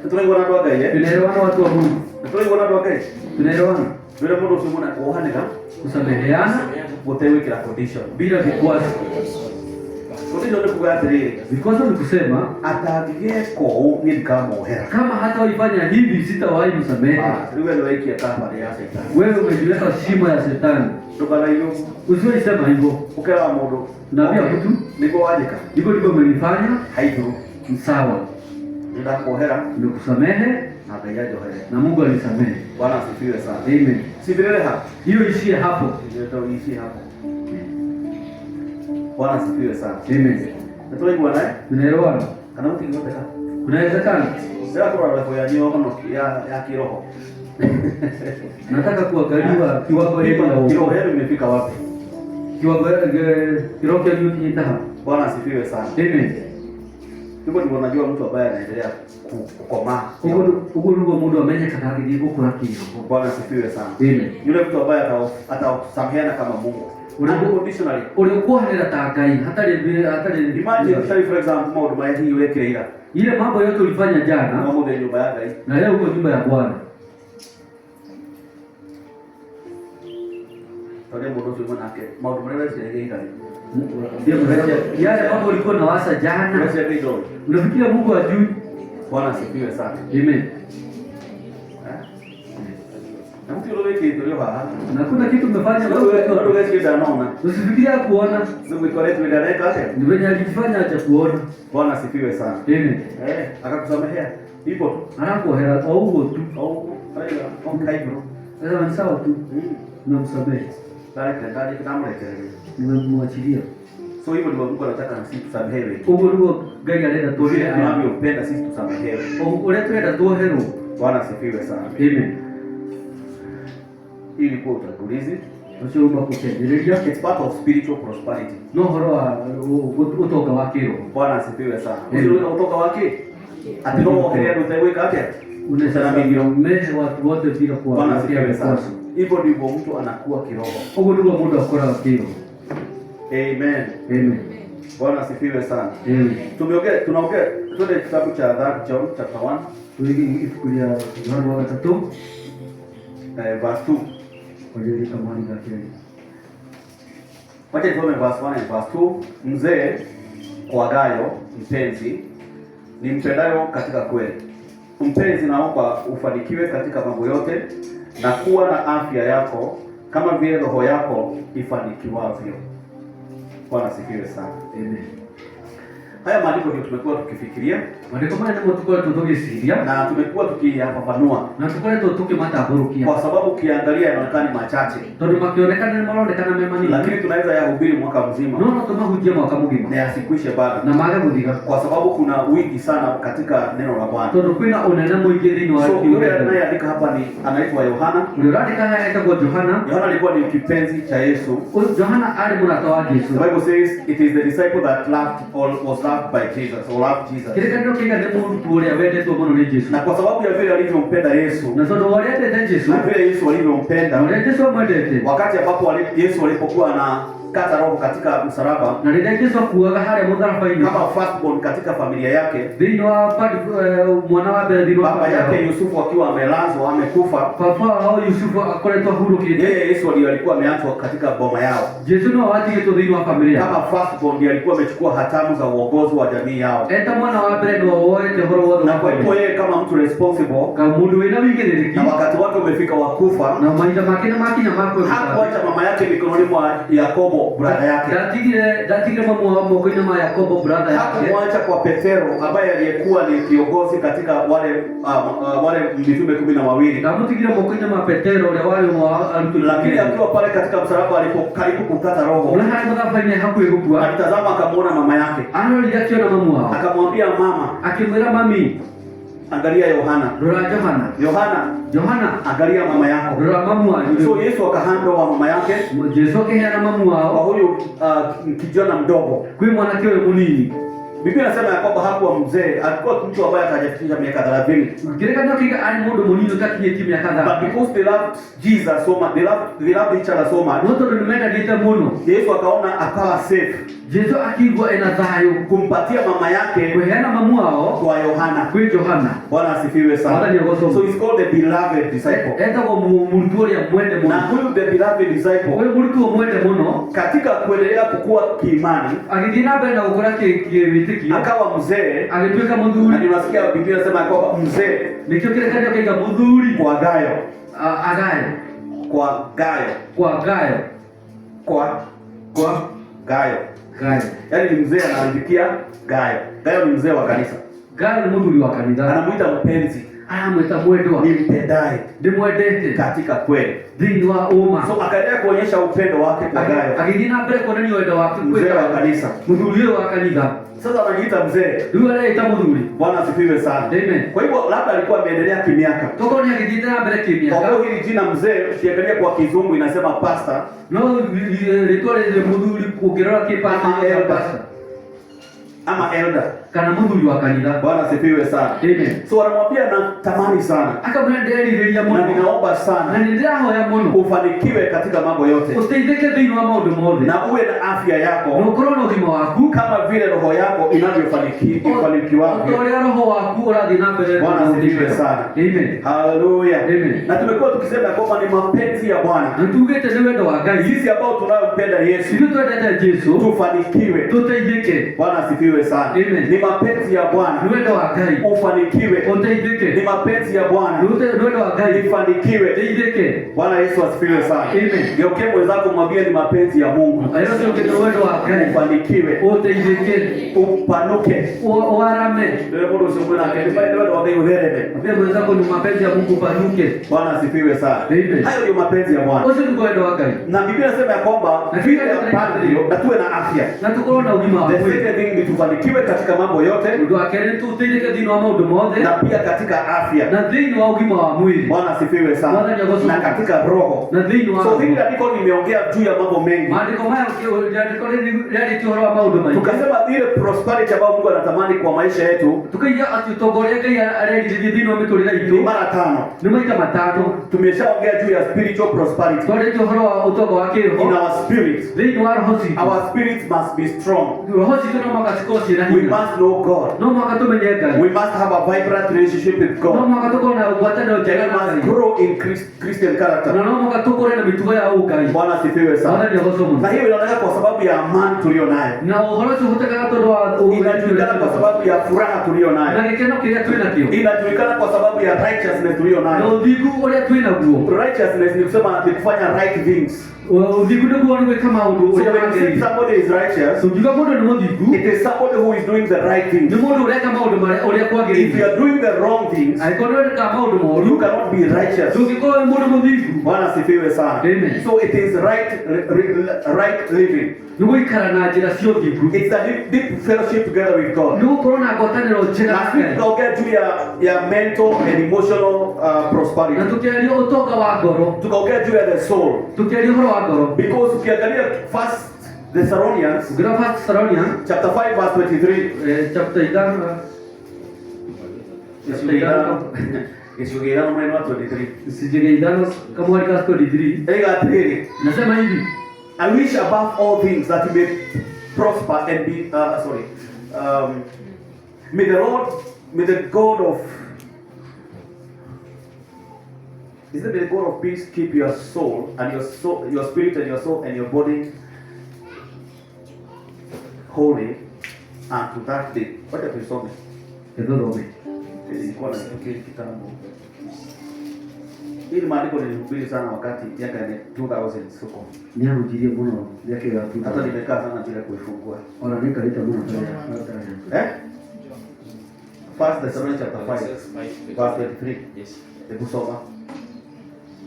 Tunaelewana watu wake eh? Tunaelewana watu wa Mungu. Tunaelewana watu wake. Tunaelewana. Ndio mbona usimu na kuhani na kusameheana wotewe kila condition bila vikwazo. Condition ni kugatiri. Vikwazo ni kusema atageko ni kama ohera. Kama hata ulifanya hivi sitawahi msamehe. Wewe ndio wiki ya kama ya shetani. Wewe umejiweka shimo ya shetani. Ndio hiyo. Usiwe sema hivyo. Ukawa modo. Na pia mtu niko wajika. Ndivyo ndivyo umenifanya haidhuru. Sawa. Ndio kuhera. Nimekusamehe na kajajo haya. Na Mungu alisamehe. Bwana asifiwe sana. Amen. Sivilele hapo. Hiyo ishie hapo. Ndio ishie hapo. Bwana asifiwe sana. Amen. Ndio hivyo naye. Tunaelewana? Kana mtu yote kama. Kunawezekana. Sasa kwa level ya nyoka no ya kiroho. Nataka kuangaliwa kiwango hili la kiroho hili imefika wapi? Kiwango kiroho cha juu ni taha. Bwana asifiwe sana. Amen. Ndipo ndio unajua mtu ambaye anaendelea kukomaa. Huko ndio mtu amenye kataki ndiko kuna kiroho. Bwana asifiwe sana. Amen. Yule mtu ambaye atasameheana kama Mungu. Unconditionally. Ulikuwa hana takai hata imagine for example mode by hii weke ile mambo yote ulifanya jana mambo ya nyumba yako na leo uko nyumba ya Bwana. Tole mbodo sio manake maudu mrewe sio ile ndio mrewe yale mambo ulikuwa na wasa jana unafikiria Mungu ajui. Bwana asifiwe sana. Amen. Na mtu yule weke ndio hapa. Na kuna kitu umefanya wewe ndio wewe naona. Usifikiria kuona. Sio kwa letu ile ndio kate. Ndio wenye alijifanya acha kuona. Bwana asifiwe sana. Amen. Akakusamehea. Ipo tu. Anapo hela au huo tu. Au aidha on kaibro. Sasa ni sawa tu. Namsamehe. Ndani kama ile. Nimemwachilia. So hivyo ndio Mungu anataka sisi tusamehewe. Huko ndio gari analeta tohera. Tunavyopenda sisi tusamehewe. Uletwe tohera. Bwana asifiwe sana. Amen. Ili kwa utangulizi usiomba kutenderea it's part of spiritual prosperity. No horoa utoka wake. Bwana asifiwe sana. Usiona utoka wake. Atiro kelea ndio weka yake. Unasema mimi watu wote bila kuwa. Bwana asifiwe sana. Hivyo ndivyo mtu anakuwa kiroho. Huko ndio mtu akora kiroho. Amen. Amen. Bwana asifiwe sana. Amen. Tunaongea twende kitabu cha John chapter 1. Tulifikiria Yohana wa 3 verse 2. Kwa hiyo kama ni gani? Wacha nisome verse 1 and verse 2. Mzee kwa Gayo mpenzi, ni mpendayo katika kweli. Mpenzi, naomba ufanikiwe katika mambo yote na kuwa na afya yako kama vile roho yako ifanikiwavyo. Bwana asifiwe sana. Amen. Haya maandiko ndio tumekuwa tukifikiria. Maandiko haya ndio tulikuwa tukisikia Na tumekuwa tukiyafafanua. Na tulikuwa tukimataburukia. Kwa sababu ukiangalia yanaonekana machache. Ndio makionekana ni maonekana mema nini. Lakini tunaweza yahubiri mwaka mzima. No, tumahujia mwaka mzima. Na yasikwishe bado. Na maana kudika. Kwa sababu kuna wingi sana katika neno la Bwana. Ndio kuna unena mwingi ndani wa. So yule anayeandika hapa ni anaitwa Yohana. Yule anaandika haya anaitwa Yohana. Yohana alikuwa ni kipenzi cha Yesu. Yohana alimwona wa Yesu. The Bible says it is the disciple that loved or was loved by Jesus or loved Jesus. Kile kandio kinga ni mtu ule awende tu mwana ni Yesu. Na kwa sababu ya vile alivyompenda Yesu. Na sio wale ndio Yesu. Na vile Yesu alivyompenda. Wale Yesu mwendete. Wakati ambapo Yesu alipokuwa na kata roho katika msalaba, na ndio Yesu kuaga hali mudharafa ini kama firstborn katika familia yake, ndio hapa mwana wa Bernardo baba yake Yusufu akiwa amelazwa amekufa, papa au Yusufu akoletwa huru kile. Yeye Yesu alikuwa ameachwa katika boma yao. Yesu no wati yetu ndio wa familia. Kama firstborn alikuwa amechukua hatamu za uongozi wa jamii yao. Eta mwana wa Bernardo wote horo wote. Na kwa hiyo yeye kama mtu responsible, kama mundu wena wingine na wakati wake umefika wa kufa, na maisha makina mako hakuacha mama yake mikononi mwa Yakobo brother yake. Datigire mama mkono mwa Yakobo brother yake. Hakumwacha kwa Petero ambaye aliyekuwa ni kiongozi katika wale mitume 12. Na mtigire mkono mwa Petero wale lakini akiwa pale katika msalaba alipokaribu kukata roho. Na haya mkafanya hapo yekubwa. Alitazama akamwona mama yake. Aliona mama wao. Akamwambia mama, akimwambia mami, angalia Yohana. Yohana, angalia mama yako. So Yesu akahando wa mama yake. Yesu akahana mama wao. Kwa huyu kijana mdogo. Kwa mwanake yule munini. Biblia inasema ya kwamba hakuwa mzee, alikuwa mtu ambaye hajafikisha miaka 30. Kile kama kinga ali mudo munini kati ya miaka 30. But because they loved Jesus so much, they loved each other so much. Noto ndio dita muno. Yesu akaona akawa safe. Yesu akigwa ena dhayo kumpatia mama yake kuheana mamu wao kwa Yohana. Kwa Yohana. Bwana asifiwe sana. So he's called the beloved disciple. Eta kwa mtu ya mwende muno. Na huyu the beloved disciple. Wewe mtu wa mwende muno katika kuendelea kukua kiimani, akidina benda ukora ke akawa mzee, alipeka mudhuri. Na tunasikia Biblia inasema kwamba mzee nikio kile kaja kaika mudhuri kwa Gayo. Agayo. Kwa Gayo. Gayo. Yaani ni mzee anaandikia Gayo. Gayo ni mzee wa kanisa. Gayo ni mudhuri wa kanisa. Anamuita mpenzi. Mwita mwendwa. Ni mpendaye. Ni mwendete katika kweli. Dini wa umma. So akaendelea kuonyesha upendo wake kwa Gayo. Akidina mbele kwa nini wenda wake mzee wa kanisa. Mudhuri wa kanisa. Sasa anajiita mzee. Ndio anaita mudhuri. Bwana asifiwe sana. Amen. Kwa hivyo labda alikuwa ameendelea kimiaka. Toko ni akidina mbele kimiaka. Kwa hili jina mzee ukiangalia kwa kizungu inasema pastor. No, litole ile mudhuri ukirora pastor. Ama elder. Kana mudhuri wa kanisa. Bwana asifiwe sana. Amen. So anamwambia na tamani sana. Akamwendea ile ya Mungu. Na ninaomba sana. Na ninaomba ya Mungu ufanikiwe katika mambo yote. Usiideke dini wa mambo yote. Na uwe na afya yako. Na ukorona udima wako kama vile roho yako inavyofanikiwa. Utoa roho wako ula dinabele. Bwana asifiwe sana. Amen. Hallelujah. Amen. Na tumekuwa tukisema kwamba ni mapenzi ya Bwana. Na tugete ni wendo wa Gai. Sisi ambao tunayompenda Yesu. Sisi tunayompenda Yesu. Tufanikiwe. Tutaideke. Bwana asifiwe sana. Amen. Ni mapenzi ya Bwana. Ni wendo wa Gai. Ufanikiwe. Utaideke. Ni mapenzi ya Bwana. Ni wendo wa Gai. Ufanikiwe. Utaideke. Bwana Yesu asifiwe sana. Amen. Geuke mwenzako mwambie ni mapenzi ya Mungu. Ayo ndio wendo wa Gai. Ufanikiwe. Utaideke. Upanuke. Uarame. Ndio mbona usimuona akifanya ndio wakae uherebe. Pia mwenzako ni mapenzi ya Mungu upanuke. Bwana asifiwe sana. Amen. Hayo ndio mapenzi ya Bwana. Usi ni wendo wa Gai. Na Biblia inasema ya kwamba vile padri na tuwe na afya. Na tuko na udima wa mwili. The second thing ni tufanikiwe katika mambo yote. Ndio akere tu tindike dini wa mambo yote. Na pia katika afya. Na dini wa udima wa mwili. Bwana asifiwe sana. Na katika roho. Na dini wa. So hili andiko limeongea juu ya mambo mengi. Maandiko haya andiko hili tuoroa mambo mengi. Tukasema ile prosperity ambayo Mungu anatamani kwa maisha yetu. Tukaja atutogoleka ya already dini wa mitolera itu. Ni mara 5. Ni maita matano. Tumeshaongea juu ya spiritual prosperity. Twende tuoroa utogo wake in our spirit. Dini wa roho. Our spirits must be strong. Roho tunao makati sikosi na We hiyo. must know God. No mwaka tumenye Ngai. We must have a vibrant relationship with No God. mwaka tuko na ugwatano And jega we must Ngai. grow in Christian character. Na no mwaka tuko na mituwa ya Ngai. Bwana asifiwe sana. Bwana ndio gosomo. Na hiyo inaonekana kwa sababu ya amani tulio nayo. Na uhoro tu hutaka todo wa Inajulikana kwa sababu ya furaha tulio nayo. na gikeno kiria twina kio. Inajulikana kwa sababu ya righteousness tulio Na nayo. uthigu uria twina guo. Righteousness ni kusema ni kufanya right things. Uthigu ndio kuona gwika maundu So uria when you say wageri. somebody is righteous, Tukiuga mundu ni muthigu, it is somebody who is doing the right ni things. mundu ureka maundu maria uria If you kwageri. are doing the wrong things, Aikorwo reka maundu you moru. cannot be righteous. Tukikorwo mundu muthigu. Bwana asifiwe sana. Amen. So it is right living. Ni guikara na njira cia uthigu. It's a deep fellowship together with God. Ni gukorwo na ngwataniro njega Na na sisi Ngai. tukaongea juu ya mental and emotional Na prosperity. tukiaria utonga wa ngoro, Tukaongea juu ya the soul. tukiaria uhoro wa ngoro. Because ukiangalia First Thessalonians Ngira First Thessalonians chapter 5 verse 23. chapter 5 Ishughulana mwenye watu 23. sijige idano kama wali kasko digrii. Ega atiriri. Nasema hivi, I wish above all things that you may prosper and be may the God of peace keep your soul and your spirit and your soul and your body holy unto that day. What have you saw me? edorome. Ilikuwa na kitambo. Hili maandiko nilihubiri sana wakati miaka ya 2000 soko. Niarudirie muno yake ya tuta. Hata nimekaa sana bila kuifungua. Ona nikaleta muno Eh? First Thessalonians chapter 5 verse 23. Yes. Hebu soma.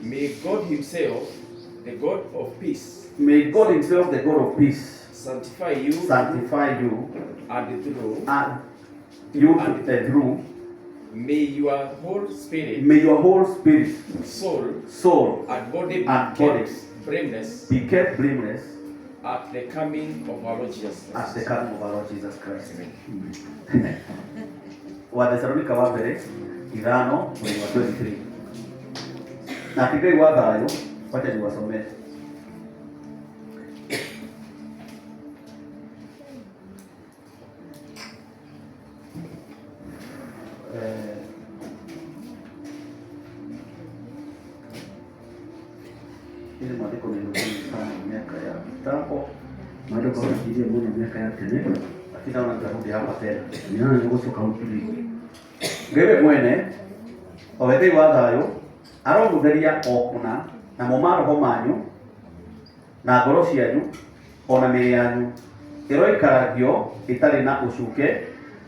May God Himself, the God of peace, May God himself, the God of peace, sanctify you sanctify you and through. through. May your whole spirit, May your whole spirit, soul, and body be and kept body blameless be kept blameless at the coming of our Lord Jesus at Christ. the coming of our Lord Jesus Christ. Amen. Wathesalonika wa mbere ithano mweri wa 23. Na Ngai wa thayũ, wacha niwasomee. Ile maandiko nilihubiri sana miaka ya kitambo, maandiko yakirie muno miaka ya tene. lakini naona nitarudi hapa tena. Niona ngucoka hutuli. Ngewe mwene o Ngai wa thayũ aromutheria o kũna na mo roho manyu na ngoro cianyu ona mĩĩrĩ yanyu ĩroikaragio ĩtarĩ na ũcuke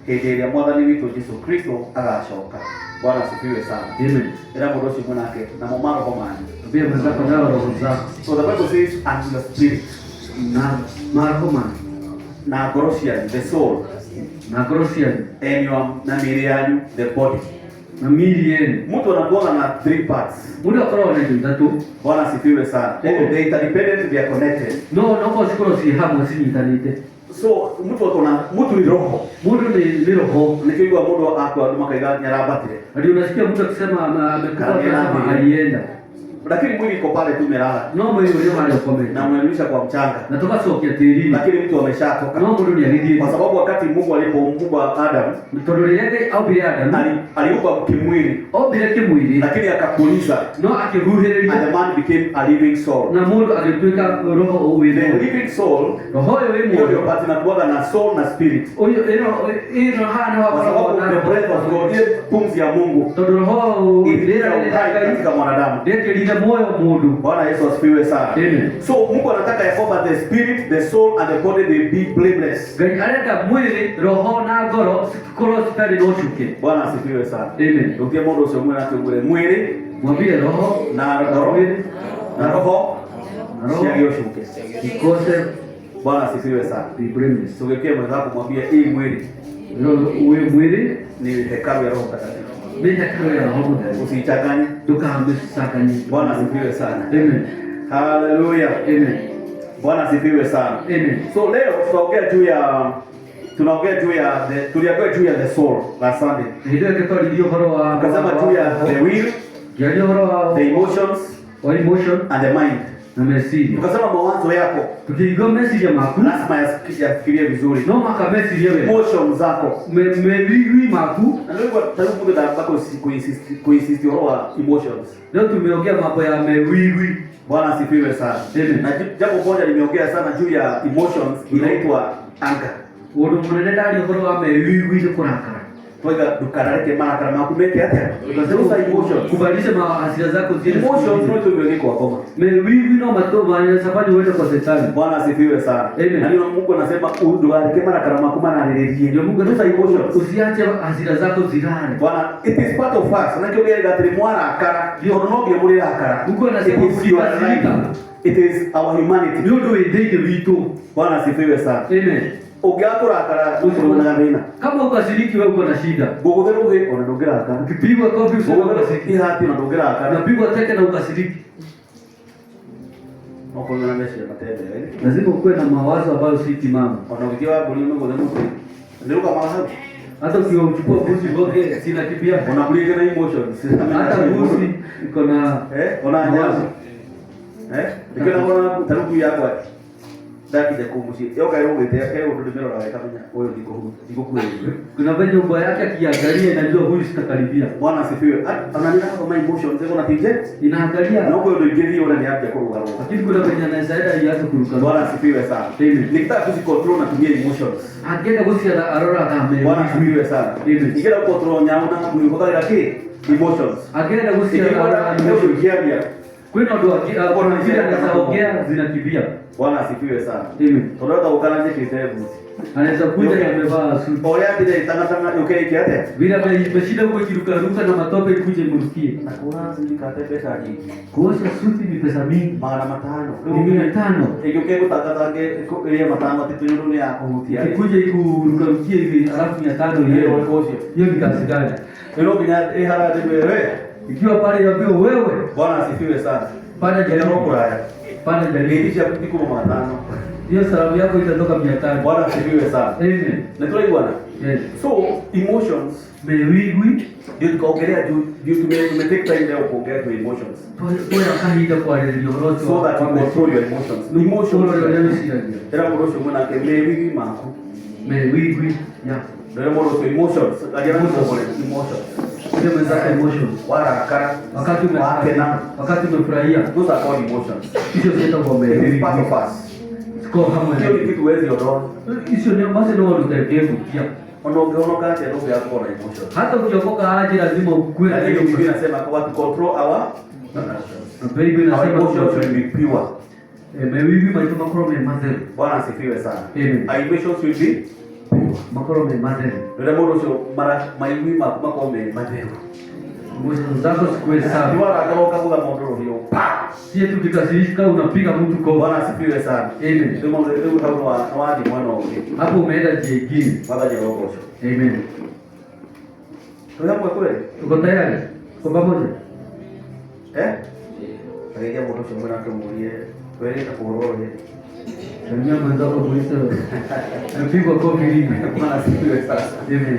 hĩndĩ ĩrĩa Mwathani witũ Jesũ Kristo agacoka. Bwana asifiwe sana. Amen. Ila mũndũ ũcio mwanake na mo roho manyu. Pia mwenzako nao roho zako So the Bible says and your spirit, na marhoma na ngoro cianyu, the soul, na krosia and your na mĩĩrĩ yanyu, the body. na mili yenu. Mtu anakuwa na 3 parts. Muda kwa wana ndatu. Bwana asifiwe sana. Amen. They interdependent, they are connected. No kwa sikoro si hamu si internet. So mtu ni roho. Muda ni roho. Nikiwa mundu akwa makaiga nyarabatire. Hadi unasikia mtu akisema amekufa kama alienda. Lakini mwili iko pale tu melala. No mwili ulio mahali ukomea. Na mwenyelisha kwa mchanga. Natoka sokia tirini. Lakini mtu ameshatoka. No muda ni alidie. Kwa sababu wakati Mungu alipoumba Adam, mtodole yake au bila Adam aliumba kimwili. Au bila kimwili. Lakini akapuliza. No akiruhereria. And the man became a living soul. Na mundu alituika roho uwele. The living soul. Roho yeye Ndio pati na kuwa na soul na spirit. Oyo eno hana Kwa sababu the breath of God, ile pumzi ya Mungu. Todo roho Ilileta uhai katika mwanadamu. Leta moyo mundu. Bwana Yesu asifiwe sana. Amen. So Mungu anataka ya kwamba the spirit, the soul and the body they be blameless. Gani aleta mwili, roho na ngoro sikoro sitari no shuke. Bwana asifiwe sana. Amen. Ndio modo usomwe na tungure mwili Mwambie roho na ngoro na roho sio shuke. ikose Bwana asifiwe sana. be blameless. Tugekie mwenzako mwambie hii mwili Uwe mwili ni hekalu ya Roho Mtakatifu. bila kile ya roho mtakatifu. Usichanganye. Tukaambisakani. Bwana asifiwe sana. Amen. Hallelujah. Amen. Bwana asifiwe sana. Amen. So leo tunaongea juu ya the soul last Sunday. Ndio kitoa ndio horo wa Tukasema juu ya the will, ndio horo wa the emotions emotion and the mind. na meciria. Tukasema mawazo yako Tukiiga meciria maku lazima yafikirie vizuri. no maka meciria wewe. Emotions zako Mewigwi maku. na ndio kwa sababu ndio bako kuinsist wa emotions. Leo tumeongea mambo ya mewigwi. Bwana asifiwe sana. Amen. Na jambo moja nimeongea sana juu ya emotions inaitwa anger. Udu munene ndari okoro wa mewigwi kurakara. Toiga dukarareke mara kana makumeke hata. Tukasema emotions. Kubadilisha hasira zako zile. Emotions ndio tumeongea kwa koma. Mewigwi no matoma ya safari uende kwa shetani. Bwana asifiwe sana. Amen. Na ndio Mungu anasema udukarareke mara kana makumana nireje. Ndio Mungu anasema emotions. Usiache hasira zako zilale. Bwana, it is part of us. Na kile gatri mwana akara. Ndio noge muri akara. Mungu anasema usikasirika. It is our humanity. Ndio ndio ndege vitu. Bwana asifiwe sana. Amen. Ukiakura akara usiona nina. Kama ukasiriki wewe uko na shida. Gogoveruhe unadogera akara. Ukipigwa kofi usikasiriki. Ihati unadogera akara. Unapigwa teke na ukasiriki. Hapo ndio namesha matendo. Lazima ukuwe na mawazo ambayo si timamu. Unafikiwa bulimi kwa nini? Ndio kama hapo. Hata ukichukua buzi boke sina kipia. Unakulia na emotions. Hata buzi iko na ona nyazo. Nikana ona taruku yako. Daki de kumushi. Yoga yoga ndio ndio na kama wewe ndiko kweli. Kuna venye ubaya yake akiangalia inajua huyu sitakaribia. Bwana asifiwe. Analia kama emotions ziko na tije. Inaangalia. Na wewe ndio ingeni ona ni hapo kuruka. Lakini kuna venye anaisaidia iache kuruka. Bwana asifiwe sana. Amen. Nikitaka kuzicontrol na tumia emotions. Agenda kusi ya arora kama. Bwana asifiwe sana. Amen. Nikitaka kucontrol nyauna kuliko yake emotions. Agenda kusi ya arora ndio kwenda ndo kuna vile anaongea zinakimbia. Bwana asifiwe sana. Amen. Tunataka ukana nje kitabu. Anaweza kuja amevaa suti. Oya bila tanga okay kiate. Bila imeshinda huko kiruka na matope ikuje mrukie. Hakuna zikate pesa nyingi. Kuosha suti ni pesa mingi. Magana matano. Ni 500. Ikioke kutakatange ile matano titunyuru ya kuhutia. Ikuje ikurukie hivi alafu 500 yeye wakosha. Hiyo ni kazi gani? Ndio bila ihara de wewe. Ikiwa pale yabio wewe. Bwana asifiwe sana. Pale Jana kuraya. Pale jalili. Nilisha kutiko matano. Hiyo salamu yako itatoka 500. Bwana asifiwe sana. Amen. Na tulai bwana. Yes. So emotions mewigwi ndio tukaongelea juu tumetake time leo kuongea tu emotions. Poya kahita kwa ile yoroto. So that you control your emotions. Emotions era moroso mwana ke mewigwi mako. Mewigwi ya. Ndio moroso emotions. Ajana moroso emotions. Sema za emotions. Warakara. Wakati umefurahia. Those are called emotions. Hizo zinaitwa kwa mewigwi. Part of us. Kwa kama hiyo ni kitu wezi odon. Hizo ni basi ndio utakevu kia. Unaongeonoka hata ndio yako na emotions. Hata ukiokoka aje lazima ukue na hiyo. Biblia inasema kwa to control our emotions. Biblia inasema emotions will be pure. Mewigwi maito makoro me mazero. Bwana asifiwe sana. Amen. Emotions will be pure. Makoro me mazero. Ndio moroso mara maiwi makoma me mazero. Mwisho zako sikuwe sawa. Ndio anataka kuga mondoro hiyo. Sio tu kikasirika unapiga mtu kwa. Bwana asifiwe sana. Amen. Ndio mambo ndio kama wadi mwana wao. Hapo umeenda jingine. Baba je roho. Amen. Tunapo kweli. Tuko tayari? Kwa pamoja. Akaja moto shambani akamulie. Kweli takuoroje. Ndio mwanzo kwa polisi. Anapigwa kofi hivi. Bwana asifiwe sana. Amen.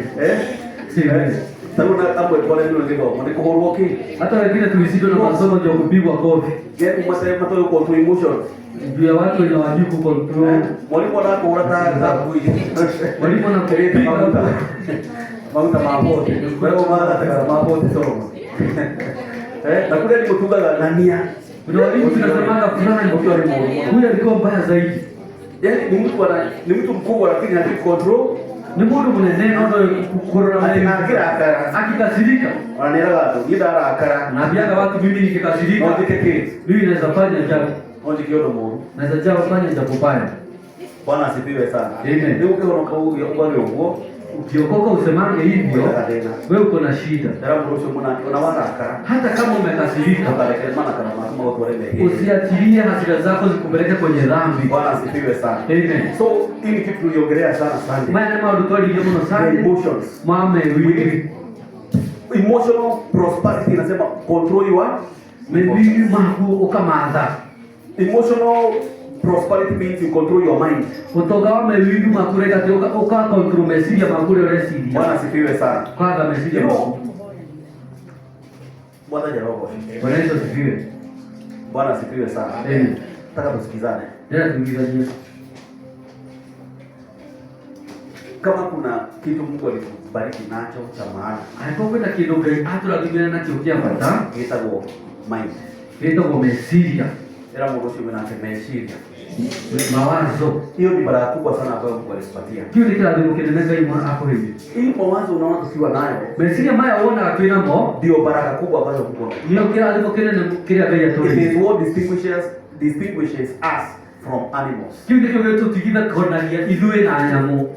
Amen. Sababu na hapo kwa nini ungeenda? Mwende kuhoroki. Hata wengine tulisitwa na masomo ya kupigwa kofi. Yaani msema mtu yuko control emotion. Juu ya watu wenye wajui ku control. Mwalimu anataka urata za kuiji. Mwalimu anakupiga Mauta mapote. Kwa hiyo maana ataka mapote somo. Na kule ni kutunga nania. Kuna walimu tunasemaga fulani huyu alikuwa mbaya zaidi. Yaani ni mtu mkubwa lakini hajui control. Ni mundu munene ndio kukorora akikasirika wanaelewa tu gidara akara na biaga watu mimi nikikasirika mimi naweza fanya jambo onje kiodo mungu naweza jambo fanya jambo baya. Bwana asifiwe sana. Amen. Ndio ukiona kwa ubale huo ukiokoka usemange hivyo wewe uko na shida. Ndio mruhusu mwana unawana akara hata kama umekasirika maana kama watu wale usiachilie hasira zako zikupeleke kwenye dhambi. Bwana asifiwe sana. Amen. So hii kitu tuliongelea sana Sunday. Maana kama utoli ndio mno sana emotions. Mama wewe emotional prosperity inasema control your maybe mahu ukamadha. Emotional prosperity means you control your mind. Kutoka mewindu makure kati uka control message ya makure resi. Bwana asifiwe sana. Kwanza message. Bwana jarobo. Bwana Yesu asifiwe. Bwana asifiwe sana. Amen. Nataka tusikizane. Ndio tuingizanie. Kama kuna kitu Mungu alikubariki nacho cha maana, Alipokwenda kidogo aturatumira na kiukia bata. gitagwo mind. Ndio gomesiria. Era mundu ucio wina meciria. Mawazo. Hiyo ni baraka kubwa sana ambayo Mungu alitupatia. Kile kile alichokieleza imani hapo hivi. Hii mawazo unaona tukiwa nayo, Mesiria maya ona atwina mo. ndio baraka kubwa ambayo Mungu anatupatia. Ndio kile alichokieleza kile gaya It tori. is what distinguishes us from animals. Kile kile tutigitha kona ya idue na nyamu.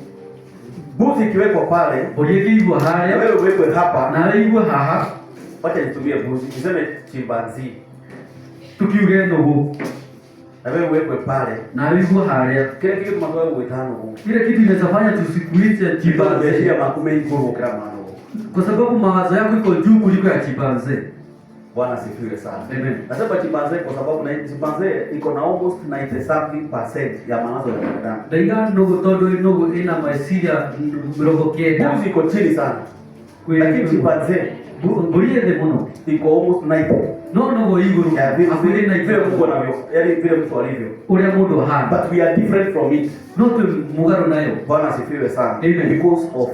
Buti ikiwekwa pale, Oyekiigwa na haya wewe uwekwe hapa, na weigwa haha wacha nitumie buti, niseme chimpanzee, tukiuge ndugu na wewe uwekwe pale, na weigwa haya. kile kitu tunatoa uitano huko. Kile kitu inawezafanya tusikuite chimpanzee Chimpanzee makume iko kila mahali. kwa sababu mawazo yako iko juu kuliko ya chimpanzee. Bwana sifiwe sana. Amen. Nasema chimpanzee kwa sababu na chimpanzee iko na almost 97% ya mawazo ya binadamu. Ndaiga ndugu todo ndugu ina mesiria mrogo kenda. Buti iko chini sana. Lakini chimpanzee Bulie de mono. iko almost 90. No iguru. Ya vile Afuri na vile Mungu anavyo, yaani vile mtu alivyo. Ulia mundu hana. But we are different from it. No tu mugaro nayo. Bwana sifiwe sana. Amen. Because of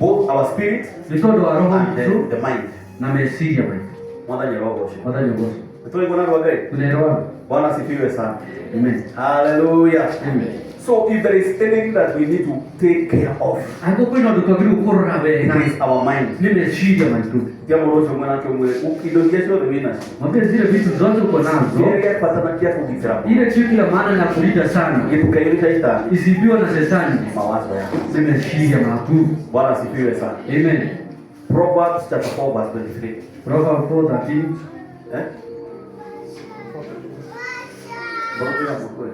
both our spirit Nitodo wa roho and mtu the mind. na mesiria bwana. Mwana nyerogo osho. Wada nyongozo. Tutoi kuna roho gani? Tunaelewa. Bwana sifiwe sana. Amen. Hallelujah. Amen. So if there is anything that we need to take care of, Ako kwino tukagiri ukorora it wega. is our mind. Ni mesiria mtu. Jambo lote mwana wake mwe ukidongesho the winners. Mwambie zile vitu zote uko nazo. Yeye patana kia kujitira. Ile kitu ya maana na kulinda sana. Yetukailita ita Isibiwa na shetani. mawazo yako. Nimeshiria makuu. Bwana sifiwe sana. Amen. Proverbs chapter 4 verse 23. Proverbs 4:13. Eh? Bora mkwe.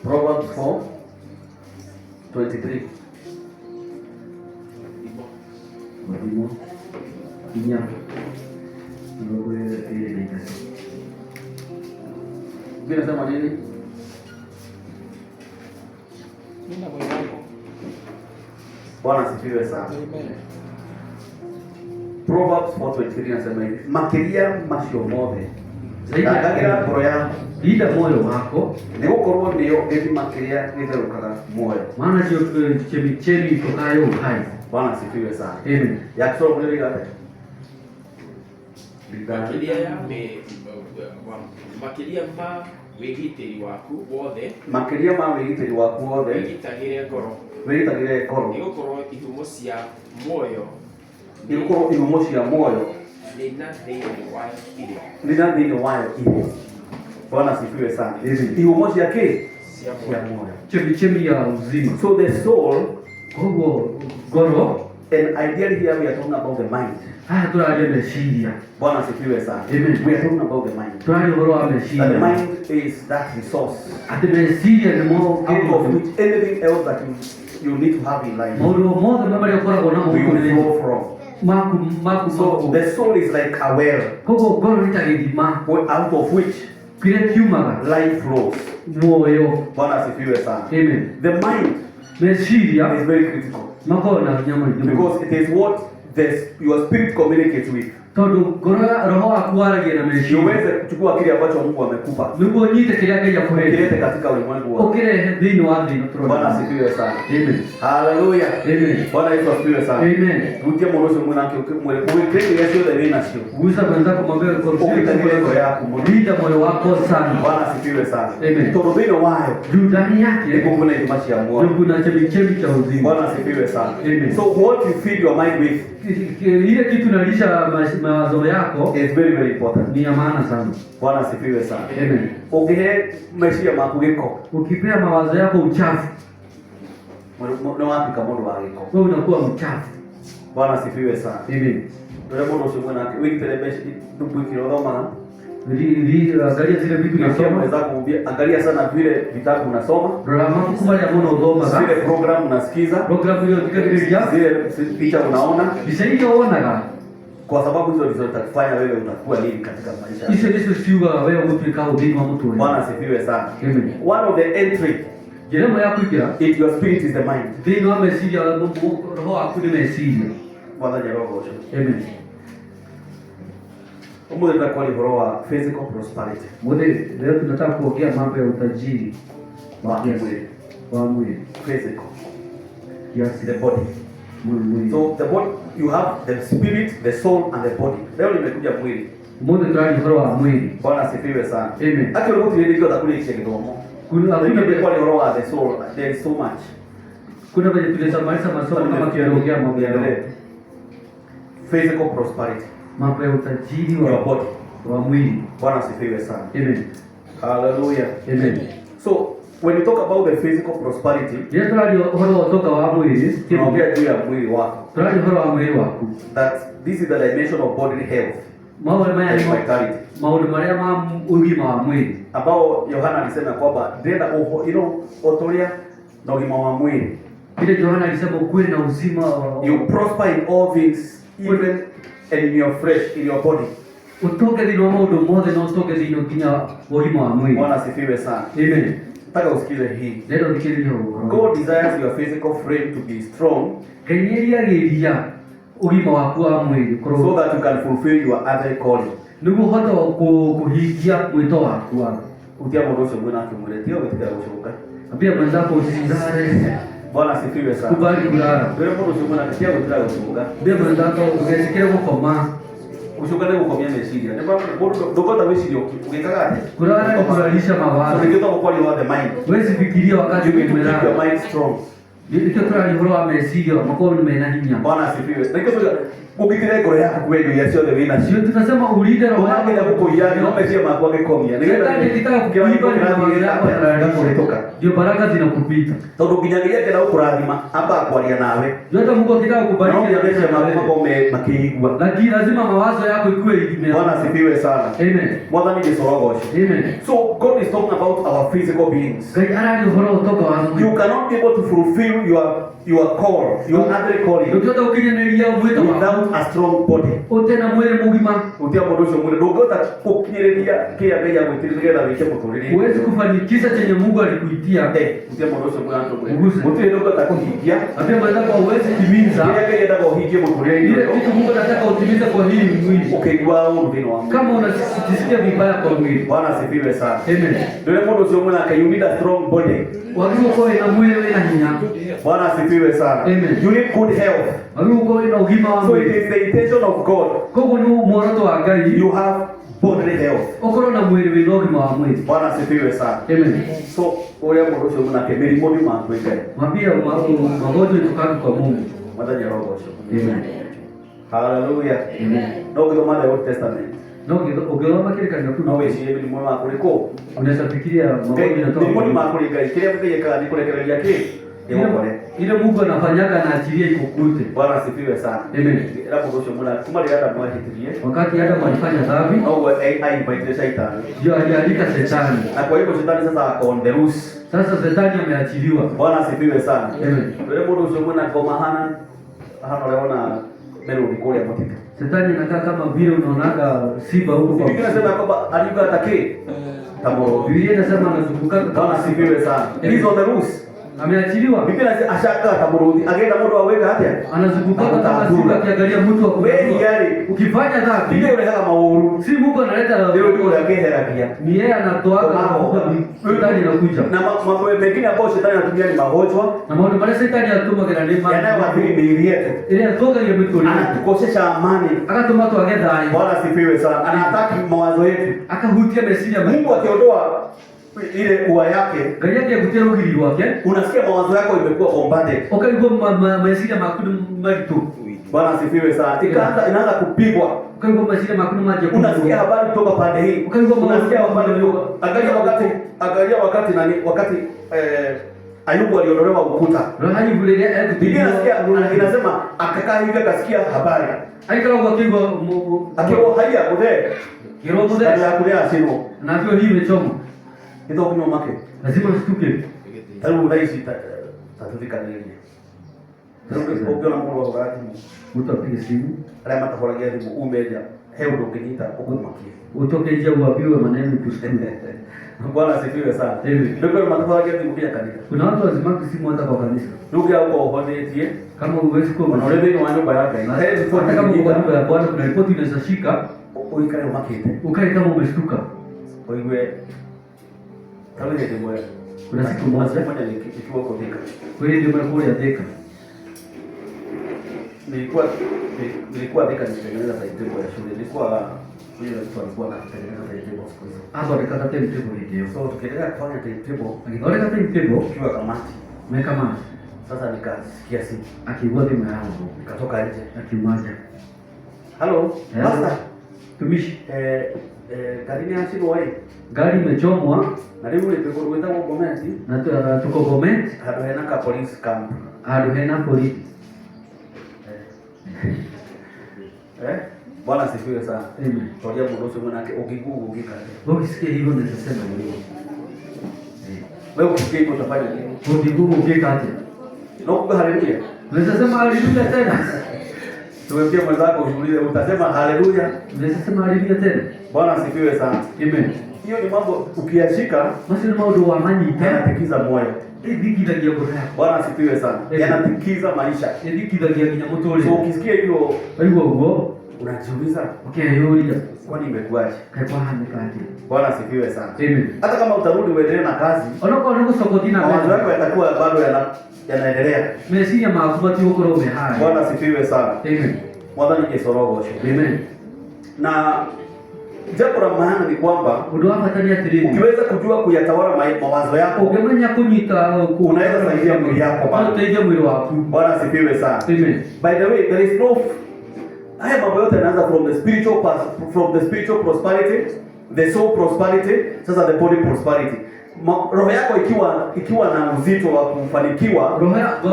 Proverbs 4:23. Mwalimu. Kinya. Ndogo ile ni kasi. Bila sema nini? Nina mwenzako. Bwana sifiwe sana. Amen. Proverbs 4:23 nasema hivi. Makiria macio mothe. Zaidi Ndagagira ya ngoro yangu. linda moyo wako. Nigukorwo niyo ĩthi makiria gĩtherũkaga muoyo. Maana ndio chemichemi itokayo uhai. Bwana sifiwe sana. Amen. Yakisoma kwenye gate. Makĩria ma wĩgitĩri waku wothe, Makiria ma wĩgitĩri waku wothe wĩgitagĩre ngoro, wĩgitagĩre ngoro. nĩgũkorwo ihumo cia muoyo Nĩgũkorwo ihumo cia muoyo nĩ na thĩinĩ wayo irĩ. nĩ na thĩinĩ wayo irĩ. Bwana sifiwe sana. Amen. Ihumo cia kĩ? Cia Cia muoyo. muoyo. Chemichemi ya uzima. So the soul, Kogo goro. and ideally here we are talking about the mind. Haya turaje mesiria. Bwana sifiwe sana. Amen. We are talking about the mind. Turaje goro wa And the mesiria. mind is that resource Ati mesiria ni mo out of which anything else that you need to have in life Maundu mothe mamari akoragwo namo will huko ni flow from. maku So the soul is like a well kogo goro ni ta githima out of which kile kiumaga life flows. moyo. Bwana sifiwe sana. Amen. The mind Mesiria is very critical mako na nyama nyama. because it is what your spirit communicates with. Tondu goro roho akuaragia na mesiria. Uweze kuchukua kile ambacho Mungu amekupa Niguo nyite kiria Ngai akurehire. kilete katika ulimwengu wa. Ukirehe thĩinĩ wa thĩ ĩno tũrona. Bwana sifiwe sana. Amen. Hallelujah. Amen. Bwana Yesu asifiwe sana. Amen. Tutie moyo sio mwana mwele kuwekea yasio da vina sio. Gusa mwenzako mwambie kwa Ukita moyo yako mwana. linda moyo wako sana. Bwana asifiwe sana. Amen. Torobino wayo. Juu ndani yake Iko kuna imashi ya moyo. kuna chemichemi cha uzima. Bwana asifiwe sana. Amen. So what you feed your mind with Ile kitu nalisha mawazo yako is very very important. ni ya maana sana. Bwana asifiwe sana. Amen. Ukihe maisha yako giko. Ukipea mawazo yako uchafu, Mwana wapi kama ndo wako. wewe unakuwa mchafu. Bwana asifiwe sana. Amen. Ndio mbona sio mwana wiki telebeshi ndugu kirodoma. Angalia zile vitu Nasoma nasoma. wenzako mwambie angalia sana vile vitabu unasoma. Programa kubwa ya mbona udoma Zile program unasikiza. Programu hiyo tikadiria. Zile picha unaona. Bisaiyoona Kwa sababu hizo ndizo zitakufanya wewe utakuwa nini katika maisha. icio nicio ciugaga wewe gũtuĩka ũthĩni wa mũtũrĩre. Bwana asifiwe sana. Amen. One of the entry Njĩra ĩmwe ya kũingĩra into your spirit is the mind. thĩinĩ wa meciria roho waku nĩ meciria. Bwana jaroho osho. Amen. Umuthi tutakuwa ni wa physical prosperity. Leo tunataka kuongea mambo ya utajiri wa mwili. Physical. Yes, The body. Mwili. So the body, you have the spirit, the soul and the body. Leo nimekuja mwili. Mungu tunataka wa mwili. Bwana asifiwe sana. Amen. Hata leo tulielekezwa takuli hichi kidomo. Kuna kwa the soul, there is so much. Kuna vile tulisamaliza masomo kama tunaongea mambo ya physical prosperity. Mambo ya utajiri wa body, wa mwili. Bwana asifiwe sana. Amen. Hallelujah. Amen. So when you talk about the physical prosperity, yeye tunali horo kutoka wa mwili, tunaongea juu ya mwili wako. Tunali horo wa mwili wako. That this is the dimension of bodily health. Mambo ya vitality. Mambo ya ugima wa mwili. Ambao Yohana alisema kwamba ndenda otoria na ugima wa mwili. Ile Yohana alisema ukweli na uzima you prosper in all things, even in your flesh, in your body. Utoke dino modo mode na utoke dino kinya ugima wa mwili. Bwana asifiwe sana. Amen. Nataka usikize hii. Leo dikiri God desires your physical frame to be strong. Kenyeria ugima wako wa mwili so that you can fulfill your other calling. Nugu hata kuhigia mwito wako. Utia modoso mwana kumletea katika ushoka. Pia mwenzako usizare. Bwana asifiwe sana. Kubali kulala. Wewe modoso mwana katika ushoka. Pia mwenzako ungesikia kukoma. Ushoka leo kwa mesiria. Ndipo dokota wewe sio ukikagate. Kulala kulalisha mawazo. So ndio kwa the mind. Wewe fikiria wakati umelala. Your mind strong. Ndio tunali horo amesiria makao nimenahinya. Bwana asifiwe. Ndio ukikire gore yako kweli yasio the winner. Sio tunasema ulinde roho yako na kukuiani na umeshia mambo yake komia. Ndio kitaka kukiwa na mambo yako yanatoka. Ndio baraka zinakupita. Tondu kinyangiria kenda ukurathima amba akwaria nawe. Ndio hata Mungu akitaka kubariki na mambo makiigwa. Lakini lazima mawazo yako ikuwe hivi. Bwana asifiwe sana. Amen. Mwathani ni sorogosho. Amen. So God is talking about our physical beings. Kai arali horo toka wangu. You cannot be able to fulfill your call, your other calling. Ndio ukinyenelia mwito without a strong body. Utena mwele mugima. Utia modosho mwele dogota kukinyenelia kia beya mwitiriria na wike muturiri. Huwezi kufanikisha chenye Mungu alikuitia. Utia modosho mwele anto mwele. Mutie dogota kuhigia. Apia mwenzako huwezi timiza. Kia yenda kuhigia muturiri. Ile kitu Mungu anataka utimize kwa hili mwili. Ukigwa udhino wangu. Kama unajisikia vibaya kwa mwili. Bwana asifiwe sana. Amen. Ndio modosho mwele aka you need a strong body. Wajua kwa ina mwili na hinya. Bwana asifiwe sana. Amen. You need good health. Wajua ina ugima wa mwili. So it is the intention of God. Koko ni mworoto wa Ngai. You have bodily health. Okoro na mwili wina ugima wa mwili. Bwana asifiwe sana. Amen. So oya modosho mwele aka mirimo ni makweka. Mwambie magonjwa kutoka kwa Mungu. Mwadhani rogosho. Amen. Hallelujah. Amen. Ndio kwa maana Old Testament. Ukisoma kile kanisa kuna wewe si mimi mwa kuliko unaweza fikiria magonjwa yanatoka ni mwani makulika kile mke yaka nikulekelea yake ile Mungu anafanyaka na achilia ikukute. Bwana asifiwe sana. Amen. Ila bodosho mwana kumali hata mwahitirie wakati hata alifanya dhambi au ai invite shetani ndio alialika shetani na kwa hivyo shetani sasa on the loose. Sasa shetani ameachiliwa. Bwana asifiwe sana. Amen. Ile bodosho mwana kwa mahana hana leona melo nikole motika. Shetani anakaa kama vile unaonaga simba huko kwa. Biblia inasema kwamba alikuwa atake tamoro. Biblia inasema anazunguka kama sifiwe sana. He's on the loose. Ameachiliwa. Biblia inasema ashaka tamoro. Agenda mtu aweka hata. Anazunguka kama simba akiangalia mtu wa wewe yale. Ukifanya dhambi Biblia inasema mauru. Si Mungu analeta ndio ndio yakehera pia. Ni yeye anatoa shetani anakuja. Na mambo mengine ambayo shetani anatumia ni magonjwa. Na mambo mara shetani anatuma kana neema. Yanayoathiri miili yetu. Ile atoka ile mtu anatukosesha amani. Akatuma tu agenda hai. Bwana asifiwe sana. Anataka mawazo yetu. Akahutia mesia. Mungu akiondoa ile ua yake gari yake kutia ugiri wake, unasikia mawazo yako imekuwa bombarded. Ukaigwa mesia makudu maritu. Bwana asifiwe sana. Inaanza kupigwa. Ukaigwa mesia makudu maji. Unasikia habari kutoka pande hii. Unasikia habari kutoka. Wakati Ayubu aliondolewa ukuta. Biblia inasema akakaa hivi akasikia habari. Aikala kwa kingo akiwa haya kule. Kiromo ndio kulea sino. Na vyo hii imechoma. Ndio kunywa make. Lazima usituke. Hebu unaishi tatufika nini? Ndio ukiona Mungu wa wakati mtu apige simu. Ala matakoragia simu umeja. Hebu ndio ukiniita ukumakie. Utoke nje uambiwe maneno kusikia. Bwana asifiwe sana. Ndio kwa matakoragia simu pia kanisa. Kuna watu wazima simu hata kwa kanisa. Ndugu yako uhonetie kama uwezi kuwa unaona ndio nyumba yake. Hata kama uko nyumba ya Bwana kuna ripoti inaweza shika uikare umakite. Ukae kama umeshtuka. Wewe kama ni demo. Kuna siku moja nikiwa kwa Thika. wewe ndio mkuu ya Thika. Nilikuwa Thika nitengeneza timetable ya shule. Nilikuwa yule mtu alikuwa anatengeneza timetable siku hizo. Hapo nikata timetable hiyo. So tukiendelea kufanya timetable, Akitoleka timetable tukiwa kamati. Kama Sasa nikasikia simu. akigua timu yangu Nikatoka nje. akimaja. Hello, master. Tumishi. Gari ni asili wai. Gari imechomwa Na leo nilipigwa kwenda kwa gomenti. na tuko comment Hado hena ka police camp. hadi hena polisi. Bwana asifiwe sana. Amen. Tolia mdoso mwanake ukigugu ukikate. Ukisikia hivyo nitasema hivyo. Wewe ukisikia hivyo utafanya nini? Ukigugu ukikate. Na kuga haleluya. Unasema haleluya tena. Tuwekee mwenzako ujiulize utasema haleluya. Unasema haleluya tena. Bwana asifiwe sana. Amen. Hiyo ni mambo ukiyashika Basi ni mambo wa manyi tena. yanatikiza moyo. Dhiki ya bora. Bwana asifiwe sana. Yanatikiza maisha. Dhiki ya kinyamotole. So ukisikia hivyo Aiwo unajiuliza okay yolia. kwani imekuaje? Kwa hamekati. Bwana asifiwe sana. Amen. Hata kama utarudi uendelee na kazi, Onoko sokotina mawazo yako yatakuwa bado yanaendelea. Messi ya makumati huko roho hai. Bwana asifiwe sana. Amen. Mwadhani Jesorogo. Amen. Na jambo la maana ni kwamba Udo hapa tani atiri. ukiweza kujua kuyatawala mawazo yako, Ukimenya kunyita unaweza saidia mwili yako bado. Unasaidia mwili wako. Bwana asifiwe sana. Amen. By the way, there is no haya mambo yote yanaanza from the spiritual prosperity, the soul prosperity, sasa the body prosperity. Roho yako ikiwa na uzito wa kufanikiwa, roho yako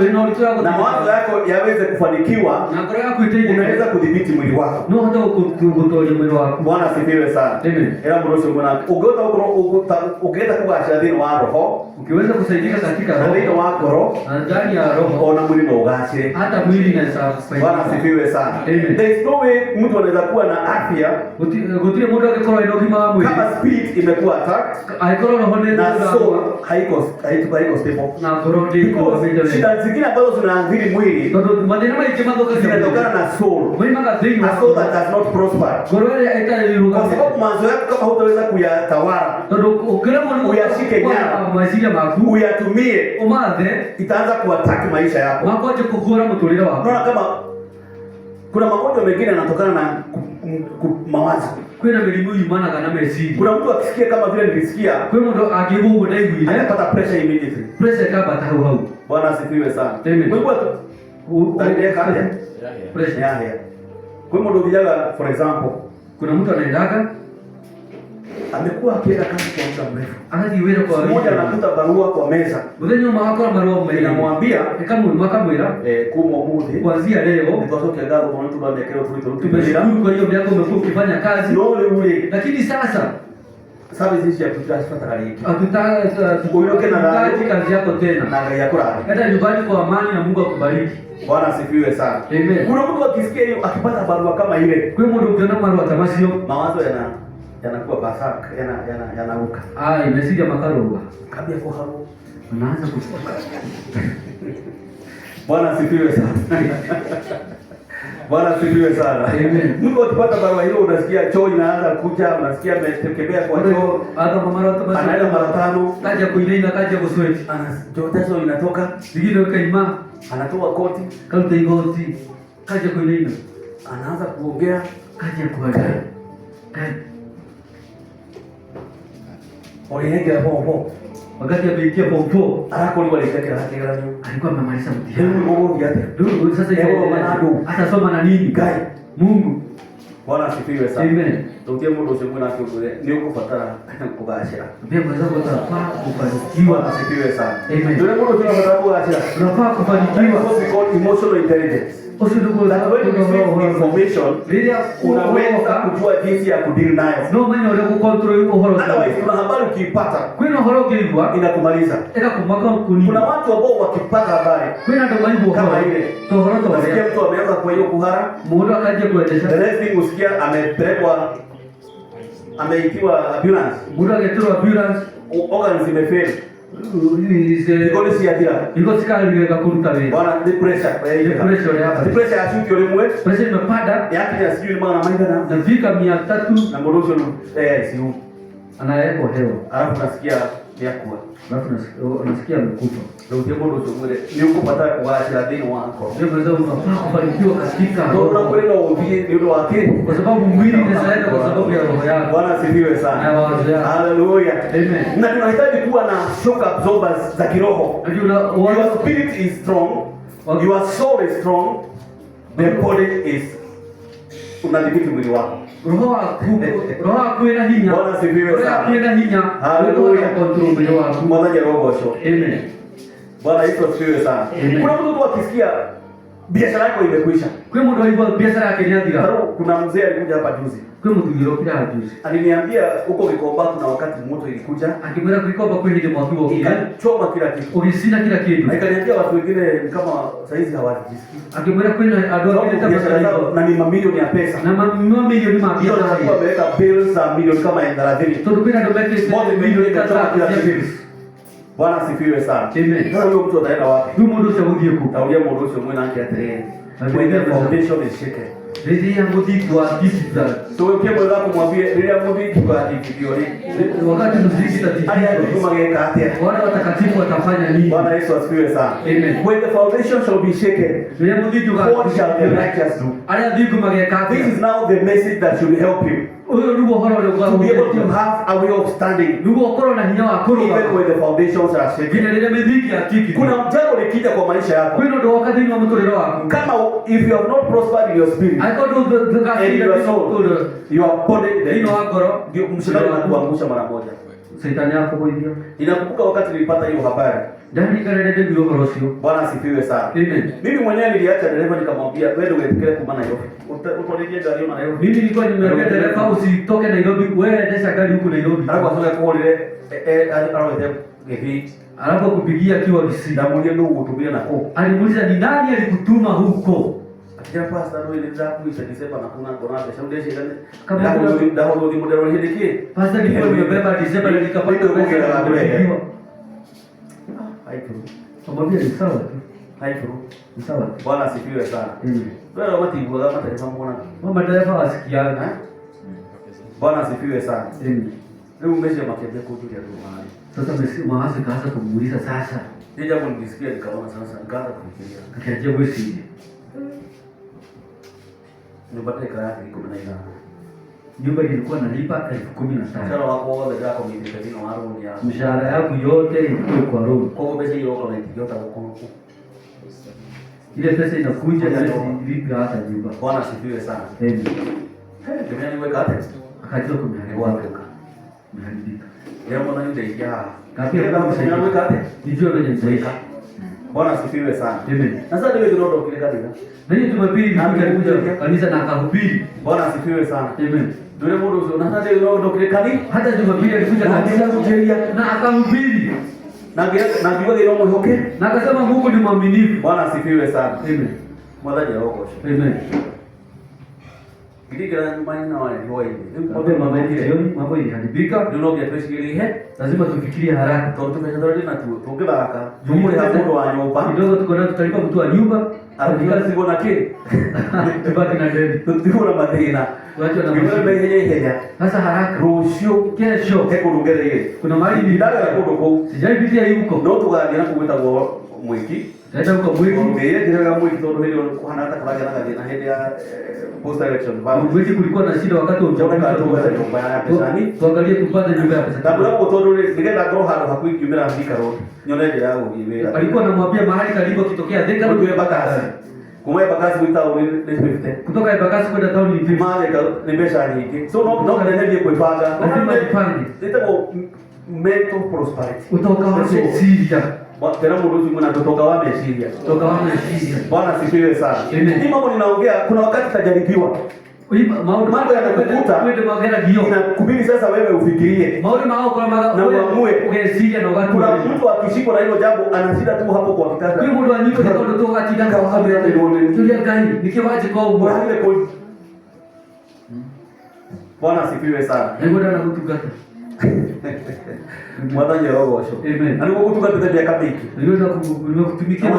inaulitoa na mawazo yako yaweze kufanikiwa, na roho yako itaje, unaweza kudhibiti mwili wako. No hata kutoa mwili wako. Bwana asifiwe sana. Amen. Ila mroso mwana ugeta kubasha dini wa roho, ukiweza kusaidia katika roho, dini wa roho, ndani ya roho, ona mwili na ugashire. hata mwili na sawa. Bwana asifiwe sana. Amen. There is no way mtu anaweza kuwa na afya gutire mundu akikora ino gima wa mwili kama spirit imekuwa attacked aikora roho ne na soul haiko stable. na korodi kwa vile shida zingine ambazo zinaathiri mwili ndo maneno mengi madogo zinatokana na soul. mwili maka dhini A soul that does not prosper. korodi aita iruka Kwa sababu mawazo yako kama hutaweza kuyatawala, ndo ukira mundu uyashike nyama, mazira maku uyatumie, umathe itaanza kuattack maisha yako. makoje kukura mutulira wako. Unaona kama kuna magonjwa mengine yanatokana na mawazo. Kwena milimu imana kana mesidi. Kuna mtu akisikia kama vile nilisikia, Kwa mtu akibugu na hivi anapata pressure immediately. pressure kaba tahu hau. Bwana asifiwe sana. Amen. Kwa hivyo utaendelea kaje? Pressure. Yeah. Kwa hivyo ndio vijana, for example, Kuna mtu anaendaka amekuwa akienda kazi kwa muda mrefu. akajiwera kwa Mmoja anakuta barua kwa meza. Mwenye mawako marua mbele Inamwambia kama makamwira kumo mudi kuanzia leo nikosoke gazo kwa mtu ambaye kero tulito tumeshukuru kwa hiyo miaka umekuwa ukifanya kazi. Ndio ule. Lakini sasa Service hizi ya kutrasfer tariki. Hatutaki kazi yako tena. Na gaya kula. Hata nyumbani kwa amani na Mungu akubariki. Bwana asifiwe sana. Amen. Kuna mtu akisikia hiyo akipata barua kama ile, Kwa hiyo ndio marua tamasio mawazo yanakuwa basak, yanaruka. Imesija makaroga. Kabla kwa hapo Unaanza kushtuka. Bwana asifiwe sana. Bwana asifiwe sana. Amen. Mtu akipata barua hiyo unasikia choo inaanza kuja, unasikia ametekebea kwa choo. Hata mara tamasio. Anaenda mara tano. Kaja kuilenga kaja kusweti. Joteso inatoka. Zingine kaima. Anatoa koti. Kaluta igoti. Kaja kuilenga. Anaanza kuongea. Kaja kuaga. Kaja. Olinege hapo. Wakati ameingia pompo, Arako ni walitekea hakika nyo. alikuwa amemaliza mtihani. Mungu viate. Ndio sasa Mungu manado. atasoma na nini? Gai. Mungu. Bwana asifiwe sana. Amen. Tutie mundu usimu na kugure ni ukufatara kubashira. Pia mweza kutafaa kufanikiwa. Bwana asifiwe sana. Amen. Ndio mundu tunafatara kubashira. Unafaa kufanikiwa. Emotional intelligence. Usiduko That when you receive information, Lilia unaweza kujua jinsi ya kudili nayo. no mwenye ule kucontrol uhoro. Otherwise kuna habari ukiipata Kwina uhoro geibwa inakumaliza. eka kumaka kuni. Kuna watu ambao wakipata habari Kwina ndo maibu kama ile. To uhoro to Unasikia wale. mtu ameanza kwa hiyo kuhara. Mundu akaje kuendesha. The next thing usikia amepelekwa ameitiwa ambulance. Mundu agetura ambulance. Organs zimefeli. Ikoni siathira. Iko sikaliweka kuruta wewe. Bwana ni pressure. Pressure hapa. Pressure ya shuki ole mwe. Pressure imepanda. Yake ya sijui maana maida na. Nafika 300 Na morosho no. ICU. anawekwa hewa. Alafu nasikia yakua. Alafu nasikia amekufa. Ndio tembo ndio ngure. Ni uko pata kuacha dini wako. Ndio mwanzo unafaa kufanikiwa katika ndio unakwenda ubie ndio wake. Kwa sababu mwili unasaida kwa sababu ya roho yako. Bwana asifiwe sana. Haleluya. Amen. Na tunahitaji kuwa na shock absorbers za kiroho. Your spirit is strong. Your soul is strong. The body is unadhibiti mwili wako. Roho yako ina hinya. Bwana asifiwe sana. Roho yako ina hinya. Haleluya. Control mwili wako. Mwanzo roho sho. Amen. Bwana Yesu asifiwe sana. Kuna mtu tu akisikia biashara yako imekwisha. Kwa mtu hivyo biashara yake ni adhira. Kuna mzee alikuja hapa juzi. Kwa mtu ngiro kila juzi. Aliniambia huko Gikomba kuna wakati moto ilikuja. Akimwenda Gikomba kweli ndio mwaki wa kile. Choma kila kitu. Ukisina kila kitu. Akaniambia watu wengine kama saizi hawajisikii. Akimwenda kweli adoa ile biashara na ni mamilioni ya pesa. Na mamilioni mabia. Ndio ameweka bills za milioni kama 30. Tutupenda ndio mbele milioni kadhaa. Bwana asifiwe sana. Amen. Sasa huyo mtu ataenda wapi? Huyo mtu sio huko. Taulia mwodosi mwana yake atere. When the foundation is shaken. Ndio yangu kwa digital. So ukiwa mwanzo kumwambia ndio yangu kwa digital. Wakati mziki tatizo. Haya ndio mageka atia. Wale watakatifu watafanya nini? Bwana Yesu asifiwe sana. Amen. When the foundation shall be shaken. Ndio yangu kwa what shall the righteous do? Haya ndio mageka. This is now the message that should help you. To be able to have a way of standing even when the foundations are shaken. Kuna mjadala likija kwa maisha yako. Kama if you have not prospered in your spirit and your soul, your body, ndio mshindano unakuangusha mara moja. Shetani yako kwa hivyo. Ninakumbuka wakati nilipata hiyo habari. Ndani kanadede bilo korosio. Bwana asifiwe sana. Amen. Mimi mwenyewe niliacha dereva nikamwambia wewe uelekee kwa Nairobi. Utoleje gari na Nairobi. Mimi nilikuwa nimeambia dereva usitoke Nairobi, wewe endesha gari huko Nairobi. Hapo kwa sababu kwa ile alikuwa hivi. Alafu kupigia akiwa Kisii. Na mwenyewe ndio utumia na ko. Alimuuliza ni nani alikutuma huko? Akija pasta ndio ile za kuisha Desemba na kuna bonanza. Shauri shida ni kama ndio modelo hili kile. Pasta nilikuwa nimebeba Desemba nikapata pesa ya kulipiwa. Haiko. Sababu ni sawa tu. Haiko. Ni sawa. Bwana asifiwe sana. Wewe watu kama taifa mbona? Mama dereva wasikiana. Bwana asifiwe sana. Leo umesha makebea kutulia tu mahali. Sasa mimi mawazo kaanza kumuuliza sasa. Ni jambo nilisikia nikaona sasa nikaanza kufikiria. Akaje wewe si. Nipate kaya iko na ina. Nyumba ilikuwa nalipa 15,000. Mshahara wako wote yako mimi pekee na waro ni yako. Mshahara yako yote ilikuwa kwa roho. Kwa hiyo pesa hiyo kwa yote huko. Ile pesa inakuja na vipi hata nyumba. Bwana asifiwe sana. Amen. Kimeni niweka hata. Akajua kumharibika. Mharibika. Leo mbona ndio ya. Kapia kama msaidia niweka hata. Nijue venye msaika. Bwana asifiwe sana. Amen. Na sasa ndio ndio kile kadiri. Na hiyo Jumapili nilikuja kanisa na akahubiri. Bwana asifiwe sana. Amen. Ndio mmoja na sasa ndio kile kadiri. Hata Jumapili alikuja kanisa kujeria na akahubiri. Na ndio ile roho yoke. Na akasema Mungu ni mwaminifu. Bwana asifiwe sana. Amen. Mwadaje roho. Amen. Kidigira nyumbani na wale ndio hivi. Mambo mama jioni mambo iliharibika. Ndio ndio tusikilie he. Lazima tufikirie haraka. Tumekadhari na tukibaraka. Jumuri hapo wa nyumba. Kidogo tuko na tutalipa mtu wa nyumba. Arabika sibona ke. Tubaki na deni. Tutikura madina. Wacha na mwenye. Sasa haraka. Rusio Kesho. Eko lugere ile. Kuna mahali ni dada ya kodoko. Sijaipitia huko. Ndio tukaje na kuita kwa mwiki. Taenda huko mwiki. Ndio ndio kama mwiki ndio hilo hana hata kulaga na hadi ya post election. Mwiki kulikuwa na shida wakati wa uchaguzi. Tuangalie tupate nyumba ya pesa. Kabla hapo todo ningenda groho hakuikimbira Thika road. Nyoneje yao ibera. Alikuwa anamwambia mahali karibu kitokea Thika road ya Bakasi. Kumwe Bakasi kuita ni kutoka Bakasi kwenda town ni mali ni pesa nyingi. So no ndio kuipanga. Lazima jipange. Ndio mental prosperity. Kutoka wapi Syria. Tena mruzi mwana kutoka wapi Syria. Kutoka wapi Syria. Bwana sifiwe sana. Hii mambo ninaongea kuna wakati tajaribiwa. Mambo yanakukuta kwenda magera hiyo. Inakubidi sasa wewe ufikirie. Maoni mao kwa na uamue. Ukisikia na wakati. Kuna mtu akishikwa na hilo jambo anashinda tu hapo kwa kitanda. Kwa mtu anyiko kwa ndo toka kitanda kwa hapo ya nione. Tulia gani? Nikiwaje kwa ubora. Bwana sifiwe sana. Hebu dada kutukata. Mwathani arogocwo. Amen. Na niguo gutungatite miaka mingi. Ndio kutumikia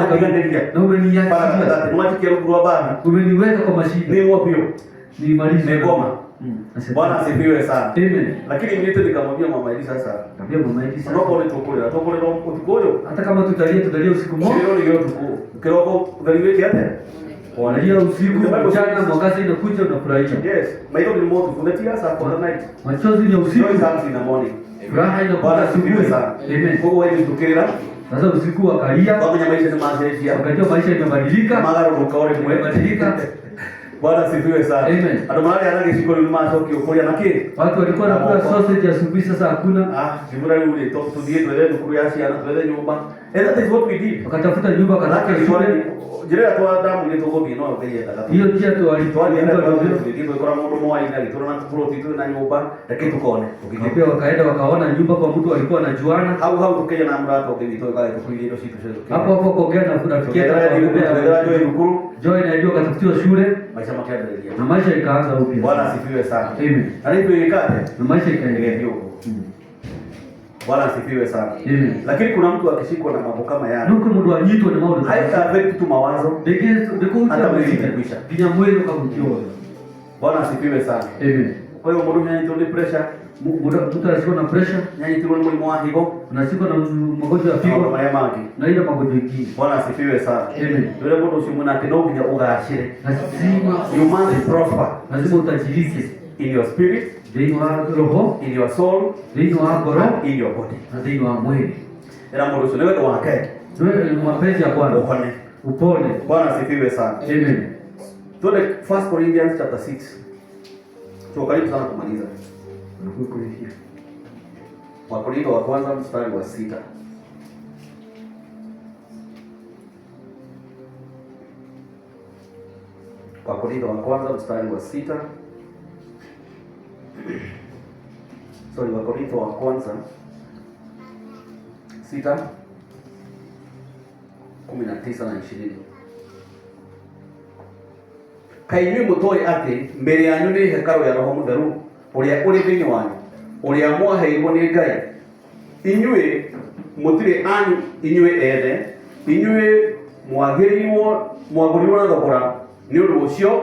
na umeniacha. Nimatikia rungu rwa bana. Umeniweka kwa mashine. Ni wapio. Ni maliza. Ni goma. Bwana asifiwe sana. Amen. Lakini mimi nikamwambia mama Eli sasa. Tambia mama Eli sasa. Unapo nitokolea, tokolea utukoyo. Hata kama tutalia usiku mmoja. Leo ni yote. Kiroko ngaliweke hata. Wanalia usiku mchana mwangaza inakuja unafurahia. Yes. Maito ni moto kunatia saa kwa night. Machozi ni usiku. Joy comes in the morning. Furaha inakuja asubuhi sana. Amen. Kwa hiyo wewe tukirira. Sasa usiku wakalia. Kwa maisha ni maisha. Wakati maisha imebadilika. Magaro mkaore imebadilika. Bwana sifiwe sana. Amen. Adomari anage shiko ni maso kiokolia na kile. Watu walikuwa wanakula sausage asubuhi, sasa hakuna. Jimura yule tudie twende tukuru yasi ana twende nyumba. And that is what we did. Wakatafuta nyumba wakataka shule. Jira kwa damu ni togobi no okeyenda. Hiyo njia tu walitoa ndio kwa modo moa ina kitona na tuproti tu na nyumba lakini tukone. Ukipia wakaenda wakaona nyumba kwa mtu alikuwa anajuana. Hau tukenya na mrato ukivitoa kale tukuili ndio situ sio. Hapo kuongea na rafiki yake ndio Rukuru. Joy na ndio akatafutiwa shule. Maisha makaendelea. Na maisha ikaanza upya. Bwana asifiwe sana. Amen. Alipoikate na maisha ikaendelea huko. Bwana asifiwe sana. Amen. Lakini kuna mtu akishikwa na mambo kama yale. Nuko mtu anyitwa na mambo. Haita affect tu mawazo. Hata mwili itakwisha. Kinya mwili ukamjua. Bwana asifiwe sana. Amen. Kwa hiyo mtu anyitwa ni pressure. Mtu anashikwa na pressure. Anyitwa ni mlimo wa higo. Anashikwa na magonjwa ya figo. Na ile magonjwa mengine. Bwana asifiwe sana. Amen. Yule mtu usimwona kidogo ya ugashire. Lazima you must prosper. Lazima utajirike. In your spirit, ndani wa roho, in your soul, ndani wa roho, in your body, na ndani wa mwili. Ila mruhusu wewe ndo wake. Wewe ni mapenzi ya Bwana. Upone. Bwana asifiwe sana. Amen. Tuende 1 Corinthians chapter 6. Tuko karibu sana kumaliza. Wakorintho wa kwanza mstari wa 6. Wakorintho wa kwanza mstari wa 6. Sorry, Wakorintho wa kwanza 6 19 na 20. Kaini mutoi ati mbere yanyu ni hekalu ya Roho Mutheru uria uri thiini wanyu uria mwaheirwo ni Ngai. Inyue mutire anyu inyue ene inyue mwagũrirwo na thogora ni undu ucio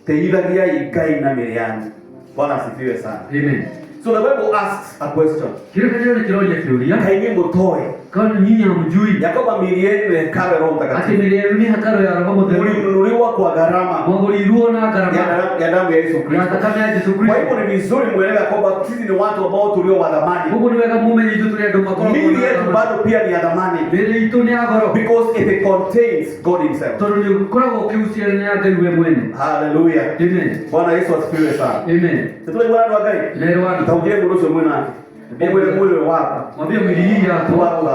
teithagiai Ngai na mĩĩrĩ yanyu. Bwana asifiwe sana. Amen. So the Bible asks a question. Kile kiroja kiulia. Kaini mutoi. Kama nyinyi hamjui ya kwamba miili yenu ni hekalu ya Roho Mtakatifu. Ati miili yenu ni hekalu ya Roho Mtakatifu. Mlinunuliwa kwa gharama. Mlinunuliwa na gharama ya damu ya Yesu Kristo. Ya damu ya Yesu Kristo. Kwa hivyo ni vizuri muelewe kwamba sisi ni watu ambao tulio wa thamani. Mungu ni weka mume yetu tulio ndo makao. Miili yetu bado pia ni ya thamani. Miili yetu ni ya goro. Because it contains God himself. Toro ni kwa ukihusiana na Ngai wewe mwene. Hallelujah. Amen. Bwana Yesu asifiwe sana. Amen. Tutoi bwana wa Ngai. Leo wana. Taujie mruhusu mwena. Ewe mwili wako. Mwambie mwili hii yako wako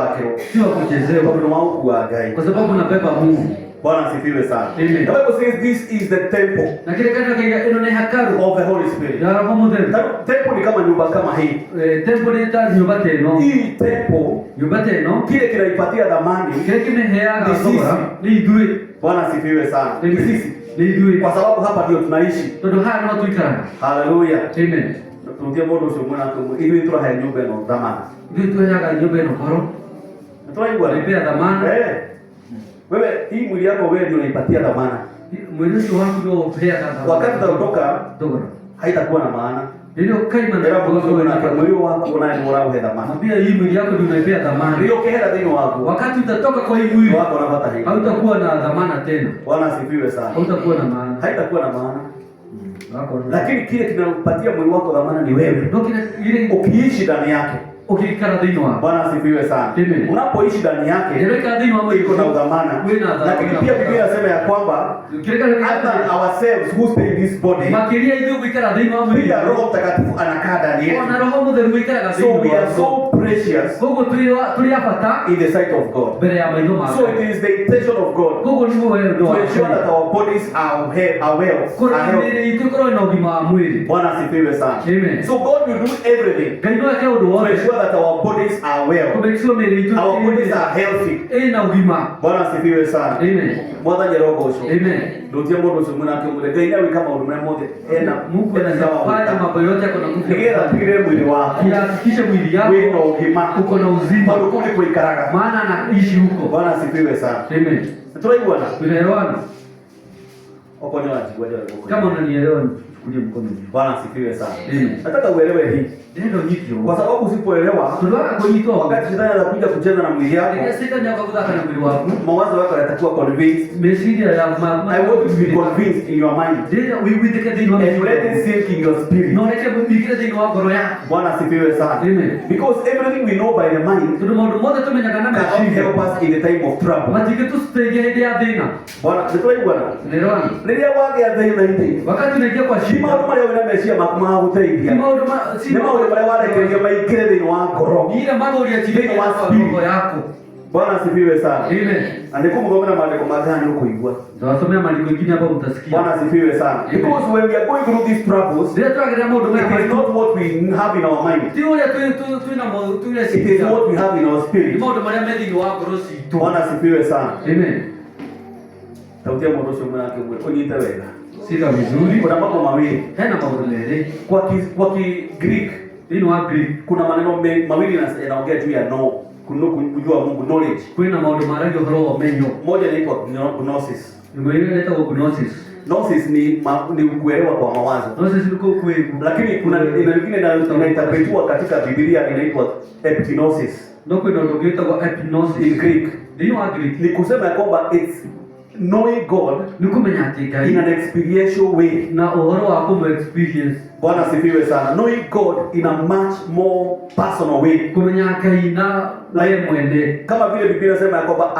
sio kuchezewa. Kwa ndio wako wa Ngai. Kwa sababu unabeba Mungu. Bwana asifiwe sana. Amen. The Bible says this is the temple. Na kile kana kaida ino ni hekalu of the Holy Spirit. Ya Roho Mtakatifu. Temple ni kama nyumba kama hii. Temple ni ta nyumba teno. Hii temple nyumba teno. Kile kinaipatia dhamani. Kile kimeheaga bora. Ni idui. Bwana asifiwe sana. Ni sisi. Ni idui. Kwa sababu hapa ndio tunaishi. Ndio haya na watu ikana. Hallelujah. Amen. Tunatia modo sio mwana kama hivi tuna nyumba ino dhamana. Ndio tuyaga nyumba ino koro. Tunaigwa nipea dhamana. Wewe hii mwili yako wewe ndio unaipatia dhamana. Mwili wako ndio unapea dhamana. Wakati utaondoka haitakuwa na maana. Ndio kaima na mwili wako unaye morao dhamana. Pia hii mwili yako ndio unapea dhamana. Ndio kehera dino wako. Wakati utatoka kwa hii mwili wako unapata hii. Hautakuwa na dhamana tena. Bwana asifiwe sana. Hautakuwa na maana. Haitakuwa na maana. Lakini kile kinapatia mwili wako dhamana ni wewe. Ndio ile ukiishi ndani yake. Ukikara dino wako. Bwana asifiwe sana. Unapoishi ndani yake, ile dino wako iko na dhamana. Lakini pia Biblia inasema ya kwamba hata ourselves who stay in this body, makilia hizo kuikara dino wako. Pia Roho Mtakatifu anakaa ndani yetu. Na Roho Mtakatifu kuikara so we are so precious Kogo tuli afata in the sight of God. mbere ya maitho make. So it is the intention of God Kogo ni wewe ndo to ensure that our bodies are well. Kuri itu koro na ugima wa mwili. Bwana asifiwe sana. Amen. So God will do everything Ngai no ake undu to wothe. ensure that our bodies are well. To make sure mĩĩrĩ itũ Our bodies are healthy. ina ugima. Bwana asifiwe sana. Amen. Mwathani roho ucio. Amen. Ndutia mundu ucio munake mure Ngai nawe kama undu mothe ena Mungu anafanya mambo yote kwa nguvu. nigetha tigire mwili wako Hakikisha mwili yako wina ugima uko na uzima. Bado kuli kuikaraga. Maana anaishi huko. Bwana asifiwe sana. Amen. Tunaelewana? Tunaelewana? Okonya wachukua jana huko. Kama unanielewa nichukulie mkono. Bwana asifiwe sana. Amen. Nataka uelewe hii. Ndio hivyo. Kwa sababu usipoelewa Tunataka kuitoa wakati shetani anakuja kucheza na mwili yako, Ile sita ni kudaka na mwili wako. mawazo yako yatakuwa convinced. Mesidia ya I want you to be convinced in your mind. Ndio wiwidike dini And you let it sink in your spirit. No leke bumikire dini wako roho yako. Bwana asifiwe sana. Amen. Because everything we know by the mind Tudo modo moja tumenyakana na cannot help us in the time of trouble. Matike tusiteje hadi ya dina. Bwana tunaelewana? Unaelewana? Nilia wage ya dhina hivi. Wakati unaingia kwa Shima shida. kama leo nimeshia makuma utaidia. Maodo Ni maodo wale wale kwenye maikire dhini wako. ile mambo uliachilia kwa roho yako. Bwana asifiwe sana. Amen. Andiko mgomera maandiko magani huko igwa. Tuwasomea maandiko mengine hapa mtasikia. Bwana asifiwe sana. Because when we are going through these troubles, Ndio tuangalia mambo it is mengi. not what we have in our mind. Ndio ile tuna tuna It is what we have in our spirit. Mambo maria mengi wako rosi tu. Bwana asifiwe sana. Amen. Tautia morosho mwanake mwe kunyita wega. Sika vizuri. Kuna mambo mawili. Tena mambo mele. Kwa ki Greek Nini wa Greek? kuna maneno mawili yanaongea juu ya know, kujua Mungu, knowledge. Kuna mambo maragi roho menyo. Moja inaitwa gnosis. Nimeileta kwa gnosis. Gnosis ni kuelewa kwa mawazo. Gnosis liko kwebu. Lakini kuna nyingine inaitafsiriwa katika Biblia inaitwa epignosis. Ndio inaongea kwa epignosis In Greek. Nini wa Greek? Ni kusema kwamba it's knowing God Ni kumenya ati in Ngai an experiential way. na uhoro wako mu experience. Bwana asifiwe sana. Knowing God in a much more personal way. Kumenya Ngai na wewe mwende. Kama vile Biblia inasema kwamba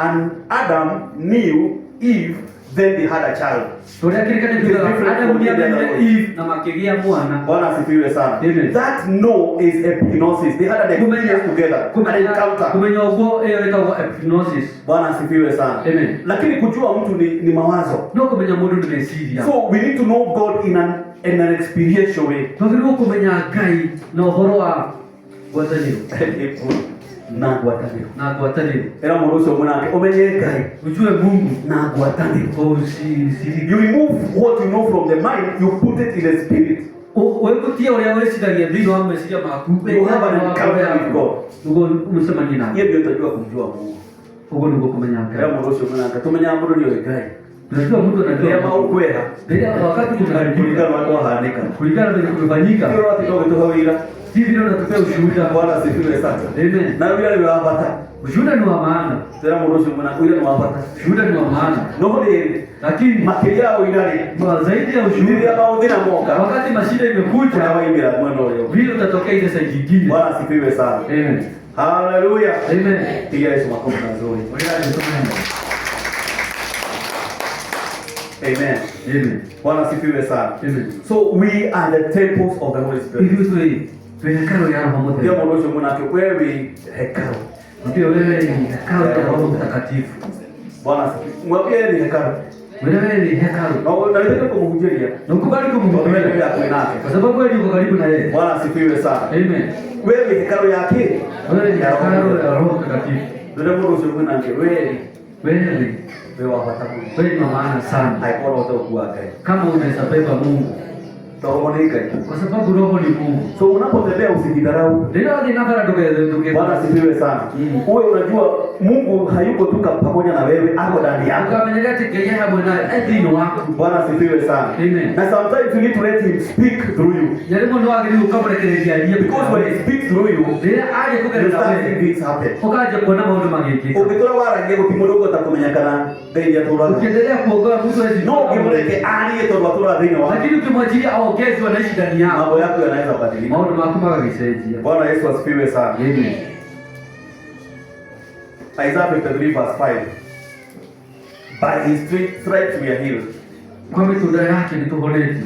Adam knew Eve, then they had a child. Tulia kirikani bila Adam ni Eve na makigia mwana. Bwana asifiwe sana. Amen. That know is epignosis. They had an experience together. An encounter. Kumenya ugo ile kwa epignosis. Bwana asifiwe sana. Amen. Lakini kujua mtu ni mawazo. No kumenya mundu ni mesiria. So we need to know God in an experiential way. Tunataka kumenya Ngai na uhoro wa gwataniro. Na gwataniro. Na gwataniro. Era muruso munake umenye Ngai Ujue Mungu na gwataniro. kwa usiri. You remove what you know from the mind, you put it in the spirit. Wewe kutia wale wesidalia dhino au mesiria makupe. You have an encounter with God. Ugo umesema nini? Hiyo ndio utajua kumjua Mungu. Ugo ndio kumenya Era Ngai. muruso munake tumenya mundu ni Ngai. Unajua mtu anajua Ndio ukwera. ndio wakati Kulingana tunakuja na watu hanika. kulingana na kumefanyika. Ndio watu ndio kutohawira. Hivi ndio natupea ushuhuda. Bwana asifiwe sana. Amen. Na yule aliyoapata. Ushuhuda ni wa maana. Tena muruso munake yule ni wapata. Ushuhuda ni wa maana. No ile. Lakini Makiria au idari. zaidi ya Ndio ushuhuda maudhina moka. wakati mashida imekuja Tunawaimbira mwendo leo. vile utatokea ile side nyingine. Bwana asifiwe sana. Amen. Hallelujah. Amen. Piga Yesu makofi mazuri. Amen. Amen. Bwana asifiwe sana. Amen. So we are the temples of the Holy Spirit. Hivi sio hekalo ya Roho Ndio Mtakatifu. mwanzo mwanake wewe hekalu. Ndio wewe ni hekalo ya Roho Mtakatifu. Bwana asifiwe. Mwambie ni hekalu. Wewe ni hekalo. Na nataka kumhujiria. Na ukubali Wewe kumhubiri ni yako nake. kwa sababu wewe uko karibu na yeye. Bwana asifiwe sana. Amen. Wewe ni hekalu yake. Wewe ni hekalo ya Roho Mtakatifu. Ndio mwanzo mwanake wewe Wewe wapata Mungu. wewe ni maana sana. Haikuwa utakuwa kai. Kama unaweza beba Mungu Taonika. kwa sababu Roho ni Mungu. So unapotembea usikidharau. Ndio hadi nafara ndoke. Bwana asifiwe sana. Wewe unajua Mungu hayuko tu pamoja na wewe, ako ndani yako. Ukamenyekati kenya hamwe na edino wako. Bwana asifiwe sana. Amen. Na sometimes you need to let him speak through you. Yarimo ndo agiri ukamurekereria aliye Because when he speaks through you, ndio aje you kugerera start seeing wewe. things happen. Ukaje kuona mambo magiki. Ukitora warangie gutimurugo takumenyekana ngai aturaga. Ukiendelea kuogoa mtu hizi. No kimureke aliye torwa tura thini wa. Lakini ukimwachilia aongezi wanaishi ndani yako. Mambo yako yanaweza kubadilika. Mambo makubwa kabisa. Bwana Yesu asifiwe sana. Amen. Isaiah 53 verse 5. By his stripes we are healed. Kwa mitunda yake ni tuhoneti.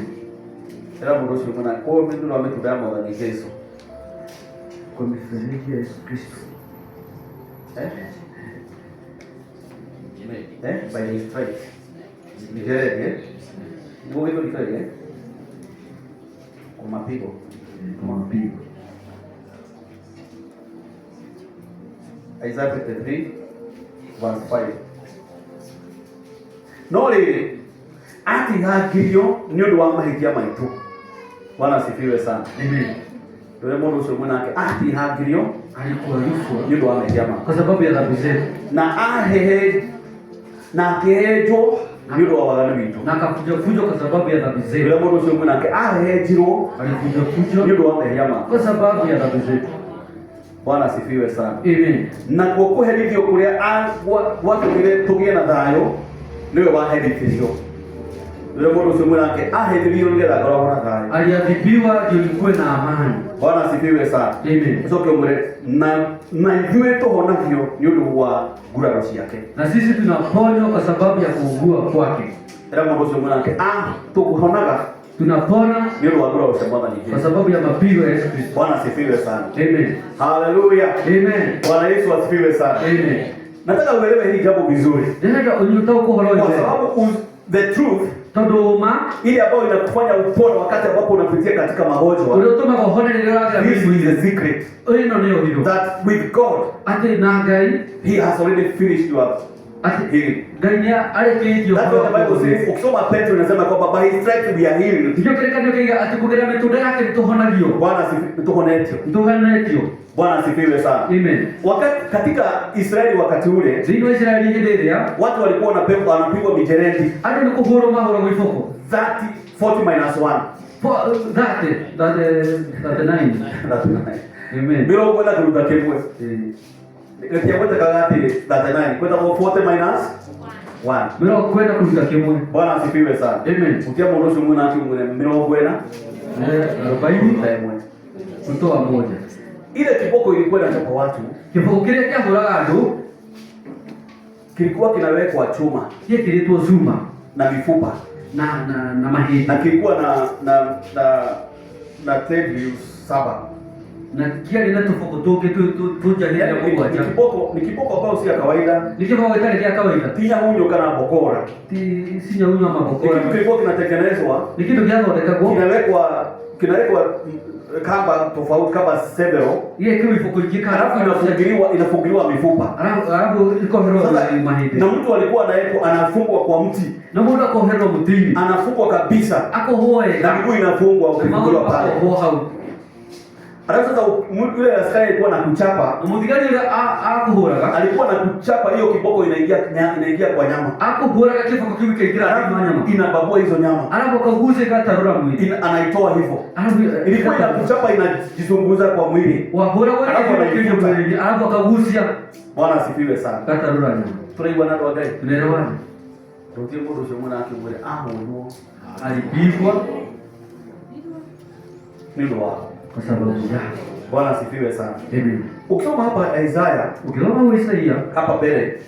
Era murushi mwana kwa mitunda wa mitunda ya mwana Yesu. kwa mifereji ya Yesu Kristo. By his stripes. Mifereji nguo hizo mifereji kwa mapigo. Isaiah 53 verse 5. No rĩrĩ atihangirio nĩ ũndũ wa mahĩtia maitũ. Bwana asifiwe sana. Amen. Ndio mũndũ ũcio mwanake atihangirio Alikuwa yuko nĩ ũndũ wa mahĩtia maitũ. kwa sababu ya dhambi zetu. Na akĩhenjwo nĩ ũndũ wa waganu witũ. Na akakuja kwa sababu ya dhambi zetu. Ndio mũndũ ũcio mwanake ahenjirwo Alikuja nĩ ũndũ wa mahĩtia maitũ. kwa sababu ya dhambi zetu. Bwana asifiwe sana. Amen. Na kwa kuherithio kuria watũmire tũgĩe na thayũ nĩwe waherithirio. Ndio mũndũ ũcio mwanake aherithirio nĩgetha akoragwo na thayũ. Aliadhibiwa ndio ilikuwe na amani. Bwana asifiwe sana. Amen. Ucoke umure na ithuĩ tũhonagio nĩ ũndũ wa nguraro ciake. Na sisi tunaponywa kwa sababu ya kuugua kwake. Ndio mũndũ ũcio mwanake tũkũhonaga Tunapona nĩ ũndũ wa nguraro cia Mwathani kwa Jesũ. sababu ya mapigo ya Yesu Kristo. Bwana asifiwe sana. Amen. Haleluya. Amen. Bwana Yesu asifiwe sana. Amen. Nataka uelewe hili jambo vizuri. Ndio unyotao kuhoroja. Kwa sababu the truth Todoma ile ambayo inakufanya upone wakati ambapo unapitia katika magonjwa. uliotoma kuhona ile raga This is the secret. Oino ndio hilo. That with God, Ati na Ngai He has already finished your healing. Gainia alekeidio. That's what the Bible says. Ukisoma Petro inasema kwamba by His stripes we are healed. Ndio kile kanyo kile atukugera metunda yake tuhonagio. Bwana asifiwe. Tuhonetio. Tuhonetio. Bwana asifiwe sana. Amen. Wakati katika Israeli wakati ule, Zino Israeli ndio watu walikuwa wanapigwa mijeredi. Hadi ni kuhoro mahoro mwifoko. 40 minus 1. That 9. Amen. Bila kwenda kuruka kemwe. Ndio kwenda kagati 39. Kwenda kwa 40 minus 1. Bila kwenda kuruka kemwe. Bwana asifiwe sana. Amen. Utia mundu ucio mwina ati mwine mirongo kwenda 40 taimwe. kutoa moja. Ile kiboko ilikuwa inachapa watu. Kiboko kile kia huraga andu Kilikuwa kinawekwa chuma. Kile kilitwa zuma Na mifupa. na mahindi. Na kilikuwa na tendrils 7. Na kia lina tofokotoke tuja hili ya Mungu acha. Ni kiboko ambao si ya kawaida. Ni kiboko kile kia kawaida. Tia hunyo kana bokora. Si nya unyo mabokora. Kilikuwa kinatengenezwa. Ni kitu kia ndeka Kinawekwa kamba tofauti kama several. Ile kitu ifokojika Alafu inafungiliwa mifupa. Alafu iko hero mahindi. Na mtu alikuwa anafungwa kwa mti. Na mtu ako hero mtini. Anafungwa kabisa. Ako hoe. Na miguu inafungwa ukifunguliwa pale. Alafu sasa yule askari alikuwa anakuchapa. Muthigari yule akuhuraga. Alikuwa anakuchapa hiyo kiboko inaingia kwa nyama. Akuhuraga kifo kikigira nyama. Inababua hizo nyama. Alafu kaguze katarura mwili. Anaitoa hivyo. Ilikuwa inakuchapa inajizunguza kwa mwili. Wahura wewe kile mwili. Alafu kagusia. Bwana asifiwe sana. Katarura nyama. Tunaibwa nado wagai. Tunaelewana. Rotie mundu ucio mwana wake mwele huyo alipigwa ndio wao kwa sababu yake. Bwana asifiwe sana. Amen. Ukisoma hapa Isaiah, ukisoma Isaiah hapa mbele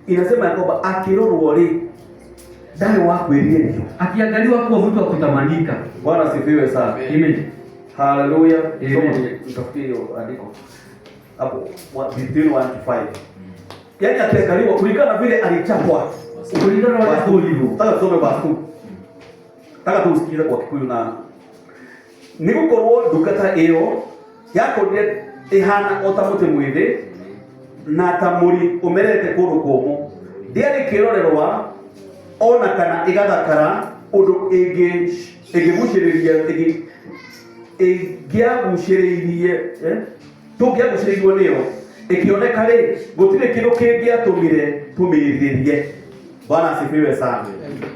inasema kwamba akirorwo ri ndari wa kwiririo, akiangaliwa kuwa mtu wa kutamanika. Bwana asifiwe sana. Amen. Hallelujah. Amen. Nitafutie hiyo andiko hapo 1:5. Yaani akiangaliwa kulingana vile alichapwa, kulingana na walivyo. Nataka tusome basi. Nataka tusikize kwa Kikuyu na nigukorwo ndungata iyo yakorire ihana otamuti mwithi na tamuri umerete kundu kumu ndiari kirorerwa ona kana igathakara undu ingiaguciririe tungiaguciririo niyo ikioneka ri gutire kindu kingiatumire tumiririe. Bwana asifiwe sana.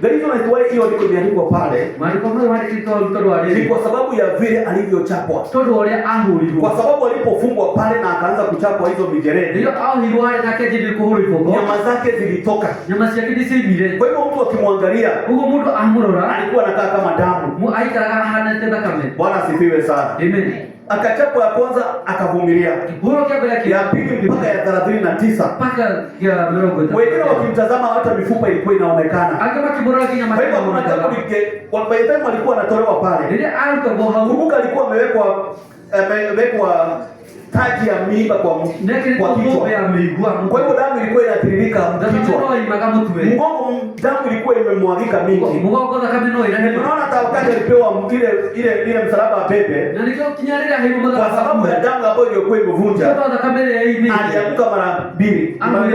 The reason why hiyo ndiko imeandikwa pale, maandiko hayo yanaitwa mtoto wa ni kwa sababu ya vile alivyochapwa. Mtoto wale ahuriwa. Kwa sababu alipofungwa pale na akaanza kuchapwa hizo mijeredi. Ndio ahuriwa na kaje kuhuriwa. Nyama zake zilitoka. Nyama zake zilizimire. Kwa hivyo mtu akimwangalia, huyo mtu amurora alikuwa anakaa kama damu. Mu aikara hana tenda kama. Bwana asifiwe sana. Amen. Akachapwa ya kwanza akavumilia. Bora kabla ya pili mpaka ya 39. Mpaka ya mrongo. Wengine wakimtazama hata mifupa ilikuwa inaonekana. Akama kibora kinyama. Kwa hivyo kuna jambo kwa time alikuwa anatolewa pale. Ile alikuwa kumbuka alikuwa amewekwa amewekwa taji ya miiba kwa kichwa. Kwa hivyo damu ilikuwa inatiririka kichwa. Mgongo damu ilikuwa imemwagika mingi. Unaona hata wakati alipewa ile msalaba wa pepe, kwa sababu ya damu ambayo ilikuwa imevunja, alianguka mara 2, mara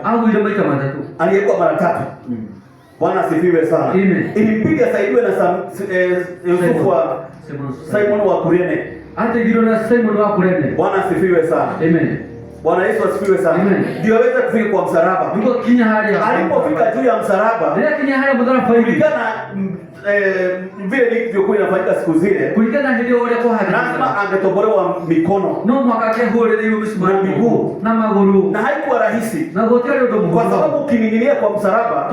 3. Alianguka mara 3. Bwana asifiwe sana. Ilimpiga saidiwe na Yusufu wa Simon wa Kurene. Hata hilo na Simon wa Kurene. Bwana asifiwe sana. Amen. Bwana Yesu asifiwe sana. Ndio aweze kufika kwa msalaba. Ndio kinya hali ya. Alipofika juu ya msalaba, ndio kinya hali ya mdhara faidi. Kulingana vile ilivyokuwa inafanyika siku zile. Kulingana hili wale kwa hadi. Lazima angetobolewa mikono. No mwakake hole hiyo msimamo miguu na maguru. Na haikuwa rahisi. Na hoteli ndio kwa sababu ukining'inia kwa msalaba,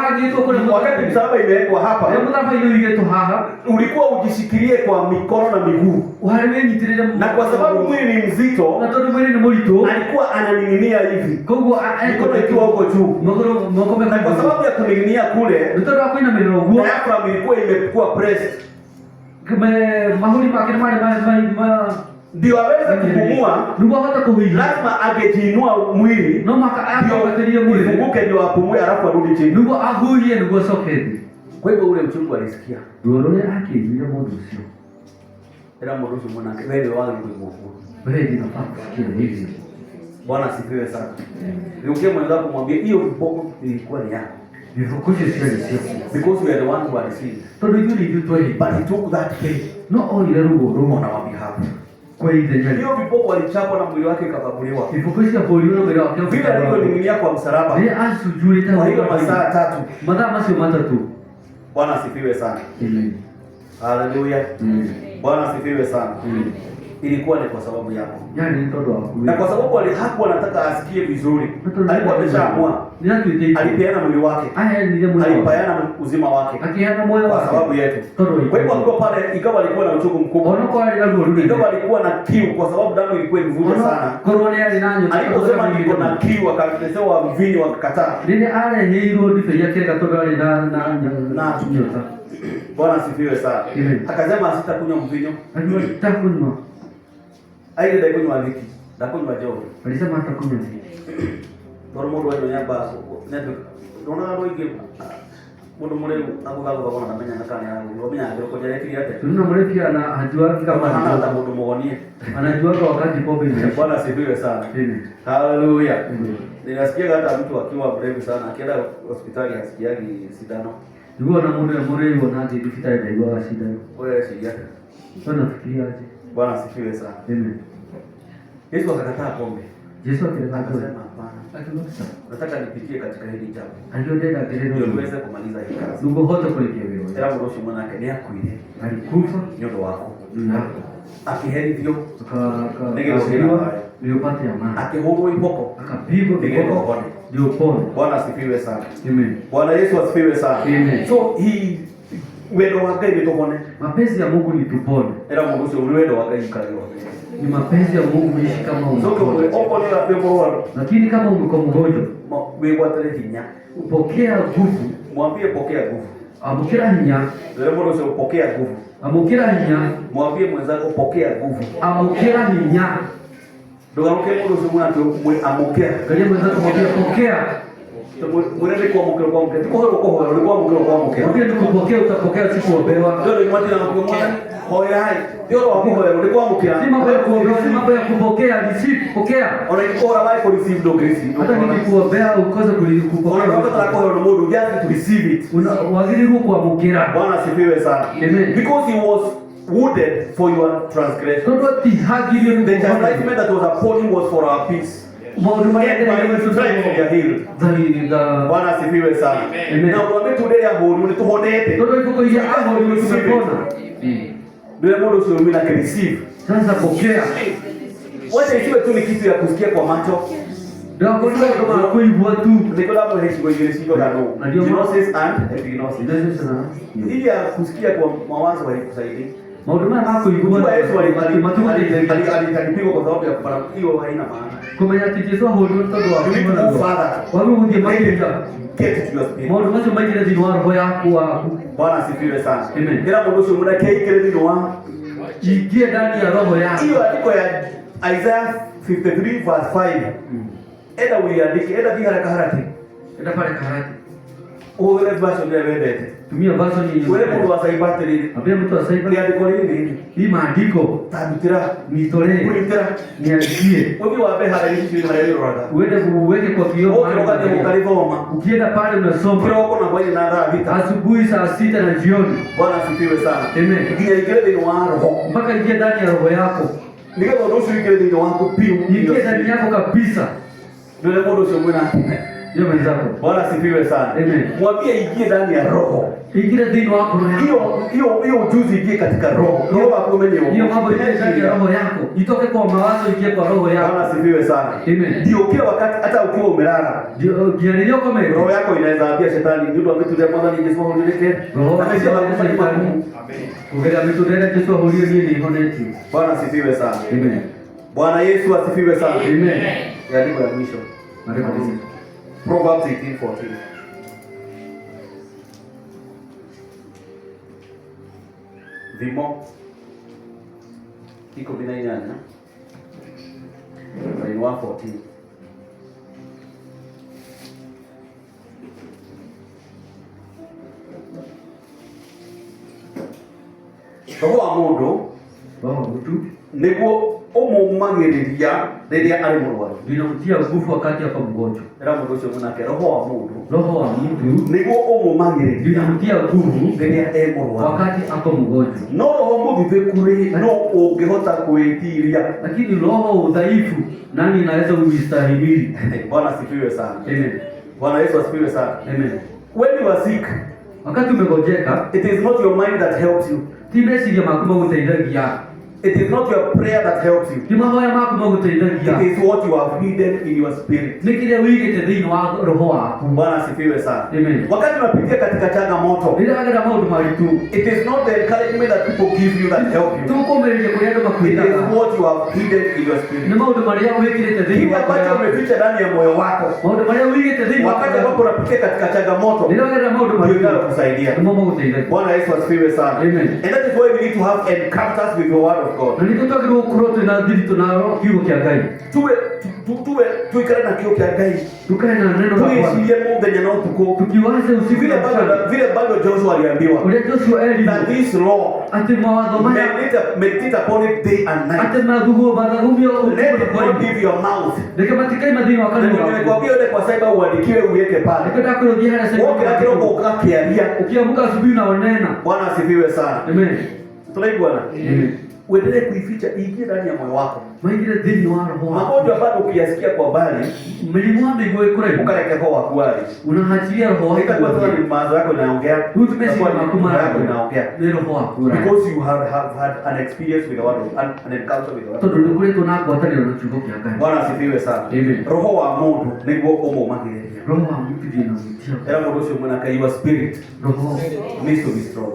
hadi ito kuna wakati msalaba imewekwa hapa. Ndio mdhara faidi ile tu haha. Ulikuwa ujishikilie kwa mikono na miguu. Na kwa sababu mwili ni mzito, na todo mwili ni mzito, alikuwa ananing'inia hivi. Kongo mikono ikiwa huko juu. Na kwa sababu ya kuning'inia kule, mtoto wako ina mirogo. Diaphragm ilikuwa imekuwa pressed. Kama mahuli makini ndio aweze kupumua, lazima angejiinua mwili. No maka akalia mwili. Ifunguke ndio apumue alafu arudi chini. Ndio ahuye ndio soketi. Kwa hivyo ule uchungu alisikia. Ndio yake ndio modo sio. Era modo sio mwana wewe wale ndio. Wewe unafaa kusikia hivi. Bwana asifiwe sana. Niongee mwenzako kumwambia hiyo vipogo ilikuwa ni yako. Because we are the one who are received. But he took that pain. No only on our behalf. Hiyo vipogo walichapwa na mwili wake kababuliwa. Vile alivyoning'inia kwa msalaba. Kwa hiyo masaa 3. Bwana asifiwe sana. Hallelujah. Bwana asifiwe sana. Ilikuwa ni kwa sababu yako. Na kwa sababu hakuwa anataka asikie vizuri. Alikuwa ameshaamua. Alipeana mwili wake. Alipeana uzima wake. Kwa sababu yetu. Kwa hivyo alikuwa pale, ikawa alikuwa na uchungu mkubwa. Ikawa alikuwa na kiu kwa sababu damu ilikuwa imevunja sana. Aliposema niko na kiu, akaletewa mvinyo akakataa. Bwana asifiwe sana. Akasema sitakunywa mvinyo. Sitakunywa. Aile ndio kunywa wiki. Ndakunywa joto. Alisema atakunywa. Ndio modo wa nyamba neto. Unaona ndio ige. Modo mure abugaga babona namenya nakani yangu. Wamenya ndio kwa jere kile yake. Tuna mure pia na hajua kama hana modo muonie. Anajua kwa wakati pombe ni. Bwana asifiwe sana. Hallelujah. Ninasikia hata mtu akiwa brave sana akienda hospitali asikiagi sindano. Ndio na mure wanaje hospitali ndio sindano. Wewe si yake. Bwana fikiriaje? Bwana asifiwe sana. Amen. Yesu akakataa pombe. Yesu akasema hapana. Nataka nipitie katika hili jambo. Aliyotenda gereno ndio tuweze kumaliza hii kazi. Ndugu hote kulikia wewe. Era mroshi mwanake ni akuile. Alikufa nyodo wako. Nako. Akiherithio akageuliwa ndio pate amani. Akihurwa iboko. Akapigwa iboko. Ndio pone. Bwana asifiwe sana. Amen. Bwana Yesu asifiwe sana. Amen. So hii wendo wake ni tupone. Mapenzi ya Mungu ni tupone. Era Mungu sio wendo wake ikaliwa. Ni mapenzi ya Mungu ishi kama unataka. Lakini kama umekuwa mgonjwa, wewe hinya. Upokea nguvu. Mwambie pokea nguvu. Amukira hinya. Ndio mbona sio pokea nguvu. Amukira hinya. Mwambie mwenzako pokea nguvu. Amukira hinya. Ndio mbona sio mwana amukira. Kaje mwenzako mwambie pokea. Mwenende kwa mkeo kwa mkeo. Kwa mkeo. Mwambie tukupokea utapokea siku wapewa. Ndio mwati na kumwona. Hoya hai. Ndio wakuhoya ulikuwa mkeo. Si mambo ya kupokea, receive, pokea. Unaikora wai ku receive ndo grace. Hata nikikuombea ukoze kupokea. Unataka kwa hiyo modo just to receive it. Waziri huko kuamukira. Bwana asifiwe sana. Amen. Because he was wounded for your transgression. The chastisement that was upon him was for our peace. Bwana asifiwe sana. Na unaambia today ya holi ulituhonete. Ndio iko kwa hapo ndio tumepona. Ndio modo sio mimi na receive. Sasa pokea. Wacha isiwe tu ni kitu ya kusikia kwa macho. Ndio kama kuibua tu. Ndio hapo hesi kwa ile sio kano. Gnosis and epignosis. Ili ya kusikia kwa mawazo haikusaidia. Mauduma yako igua Yesu alipigwa kwa sababu ya kupata hiyo haina maana. Kama yatikizwa hodo mtoto wako. Wao ndiye makinda. Mauduma sio makinda dinwa roho yako. Bwana asifiwe sana. Amen. Ngira mundu sio muna kei kile dinwa. Ingie ndani ya roho yako. Hiyo andiko ya Isaiah 53 verse 5. Enda uiandike, enda haraka haraka. Enda pale karate. Uwe version ya wendete. Tumia version yenye. Wewe mtu wa saibati nini? Ambia mtu wa saibati. Ni andiko nini? Hii maandiko Tabitira nitolee. Kulitira Niandikie. wewe wape haraishi harairo. Uende uweke kwa kioo. Ukienda pale unasoma. Kiroko na bwana na dhabita. Asubuhi saa 6 na jioni. Bwana asifiwe sana. Amen. Ndio ingine ni waro. Mpaka ingie ndani ya roho yako. Ndio ndio ingine ni wako piu. Ingie ndani yako kabisa. Ndio ndio sio mwana. Ndio mwenzako. Bwana asifiwe sana. Amen. Mwambie ingie ndani ya roho. Ingie ndani wako roho. Hiyo ujuzi ingie katika roho. Roho wako mwenyewe. Hiyo mambo ingie ndani ya roho yako. Itoke kwa mawazo ingie kwa roho yako. Bwana asifiwe sana. Amen. Ndio kila wakati hata ukiwa umelala. Ndio jianelio kama hiyo. Roho yako inaweza ambia shetani ndio ametulia mwanzo ni Yesu hulileke. Roho amesema kufanya Amen. Ungera ametudera Yesu hulio nini honeti. Bwana asifiwe sana. Amen. Bwana Yesu asifiwe sana. Amen. Andiko la mwisho. Proverbs 18:14. Vimo iko vinainyanya in 1:14. Roho wa mundu niguo umumagiriria riria ari murwaru. Linamtia nguvu wakati ako mgonjwa. Era mundu ucio munake roho wa mundu. Roho wa mtu Niguo umumagiriria linamtia nguvu riria e murwaru. wakati ako mgonjwa. No roho muthithikuri no ungihota kwitiria. Lakini roho udhaifu nani anaweza kustahimili? Bwana asifiwe sana. Amen. Bwana Yesu asifiwe sana. Amen. When you are sick, Wakati umegojeka, it is not your mind that helps you. timesikia makuma guteidagia. It is not your prayer that helps you. Timahoya makuma guteidagia. It is what you have hidden in your spirit. Nikile wigite thini wa roho wako. Bwana asifiwe sana. Amen. Wakati unapitia katika changamoto, Bila agera maundu maritu. it is not the encouragement that people give you that help you. Tukomereje kuriando It makwita. is what you have hidden in your Ni spirit. maundu maria wigite thini Kile wa ambacho roho. umeficha ndani ya moyo wako, Maundu maria wigite thini wa wakati ambapo roho. unapitia katika changamoto, Bila agera maundu ndio maritu. inakusaidia. Tumomo guteidagia. Bwana Yesu asifiwe sana. Amen. And that is why we need to have encounters with the word of God. Na nikutoka kuroto na dhiri tunaro kiugo kia Ngai. Tuikare na kio kia Ngai. Tukae na neno la Bwana. Tuishirie muthenya na utuku. Tukiwaze usiku Vile na mchana. bado Joshua aliambiwa Ule Joshua eli. that this law Ati mawazo maya. meditate upon it day and night. Ati madhugo badhumio Let it kwa not leave your mouth. Nikamatika madhini wakati Na wako. nimekwambia ile kwa cyber uandikiwe uweke pale. Nikataka kurudia haya sasa. Wote na kirogo ukakialia. Ukiamka asubuhi na onena. Bwana asifiwe sana. Amen. Tunaibwana. Amen. Uendelee kuificha ingie ndani ya moyo wako. Maingire dhini wa roho. Magonjwa bado ukiyasikia kwa bali, Mlimu migwe kule. ukaleke kwa wakuali. Unahachilia roho wako. Ikakuwa sasa ni mawazo yako inaongea. Huyu tumesikia Itakuwa ni makuma yako inaongea. ni roho wako. Because you have had an experience with the word of an encounter with the word of Todo God. ndukule tunako tani na chuko kia Ngai. Bwana asifiwe sana. Amen. Roho wa mundu niguo umumagiriria. Roho wa mtu ndiye anamtia. Era mundu ucio munake your spirit Roho needs to be strong.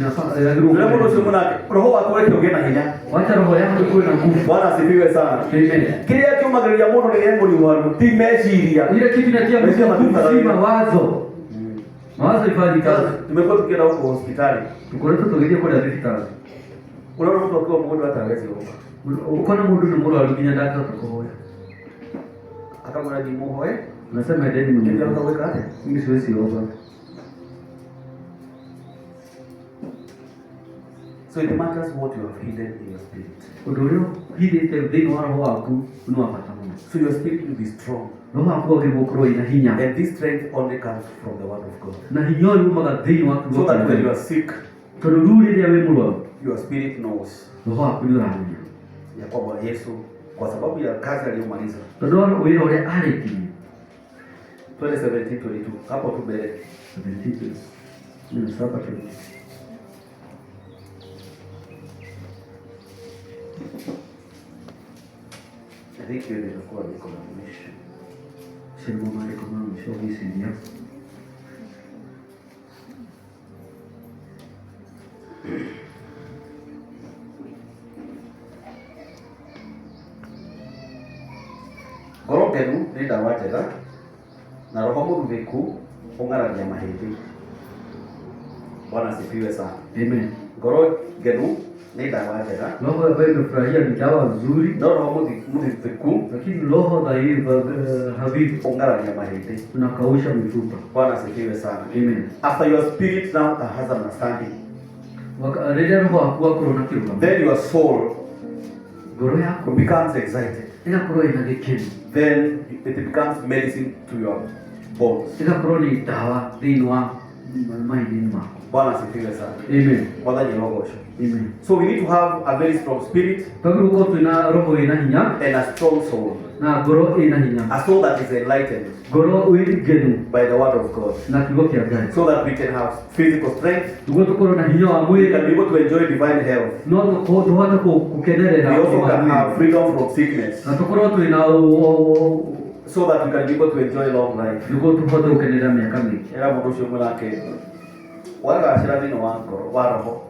inafaa Era mundu ucio munake roho wako weke ugena hinya. wacha roho yako ikuwe na nguvu. Bwana asifiwe sana. Amen. Kiria kiumagiriria mundu ni yengo ni waru ti meciria. Ile kitu inatia mtu nguvu si mawazo. Mawazo ifanye kazi. Tumekuwa tukienda huko hospitali. Tukoleta tugeje kwa hospitali. Unaona mtu akiwa mgonjwa hata hawezi omba. Uko na mtu ni mmoja alikinya ndaka tukohoya. Akamwona ni muhoe. Unasema ndani mimi. Ndio akaweka hata. Mimi siwezi omba. So it matters what you have hidden in your spirit. Odoleo hili tendo wa roho wako unawapata Mungu. So your spirit will be strong. Roho wako ngibokro ina hinya. And this strength only comes from the word of God. Na hinyoni umaga dhini wako. So that when you are sick, Toduruli ya wemulwa. your spirit knows. Roho wako ni ramya. Ya kwamba Yesu kwa sababu ya kazi aliyomaliza. Todoro wile ule aliki. 2017-22 hapo tu mbele. 17. Ni saba tu. I think hiyo ilikuwa niko na mwisho. Sema mali kama mshauri sinia. Ngoro ngenu nĩ ndawa njega na roho mũrugĩku ũng'aragia mahĩndĩ. Bwana asifiwe sana. Amen. Ngoro genu ni dawa njega. Roho ambayo imefurahia ni dawa nzuri. No roho mudhiku. Lakini roho dhaifu habibu Ungarania mahindi. unakausha mifupa. Bwana asifiwe sana. Amen. After your spirit now has an understanding, Rĩrĩa roho waku akorwo na kĩrũgamo, then your soul ngoro yaku becomes excited. ĩgakorwo ĩna gĩkeno, Then it becomes medicine to your bones. ĩgakorwo nĩ ndawa thĩinĩ wa mahĩndĩ-inĩ maku. Bwana asifiwe sana. Amen. Mwathani rogoco. Amen. So we need to have a very strong spirit Twagĩrĩirwo gũkorwo twĩna roho ĩna hinya and a strong soul. na ngoro ĩna hinya, A soul that is enlightened ngoro ĩrĩ ngenu by the word of God. na kiugo kĩa Ngai, So that we can have physical strength. nĩguo tũkorwo na hinya wa We can be mwĩrĩ, able to enjoy divine health. no tũhote gũkenerera We also ũgima wa can have mwĩrĩ, freedom from sickness. na tũkorwo twĩna So that we can be able to enjoy long life. nĩguo tũhote gũkenerera mĩaka mĩingĩ. Era mũndũ ũcio mũnake wagacĩra thĩinĩ wa ngoro wa roho.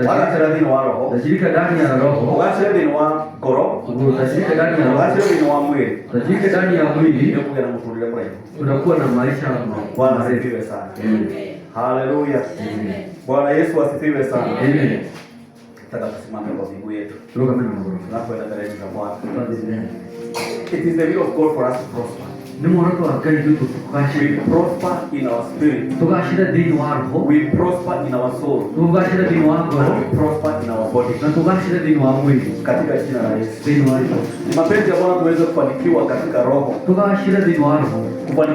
Wagacĩra thĩinĩ wa roho. Utajirika ndani ya roho, Wagacĩra thĩinĩ wa ngoro. utajirika ndani ya roho, Wagacĩra thĩinĩ wa mwĩrĩ. utajirika ndani ya mwili, Ndio kugĩa na mũtũrĩre mũraihu. unakuwa na maisha Bwana marefu. asifiwe sana. Haleluya. Bwana Yesu asifiwe sana. Amen. Nataka tusimame kwa miguu yetu. Turugamane na magoro. Tunapoenda mbele za Bwana. Amen. It is the will of God for us to prosper. Ni muoroto wa Ngai wetu We tukashira. prosper in our spirit. Tukashira thĩinĩ wa roho, We prosper in our soul. tukashira thĩinĩ wa ngoro, We prosper in our body. na tukashira thĩinĩ wa mwili. Katika jina la Yesu. Thĩinĩ wa roho. Ni mapenzi ya Bwana tuweze kufanikiwa katika roho. Tukashira thĩinĩ wa roho. Kufanikiwa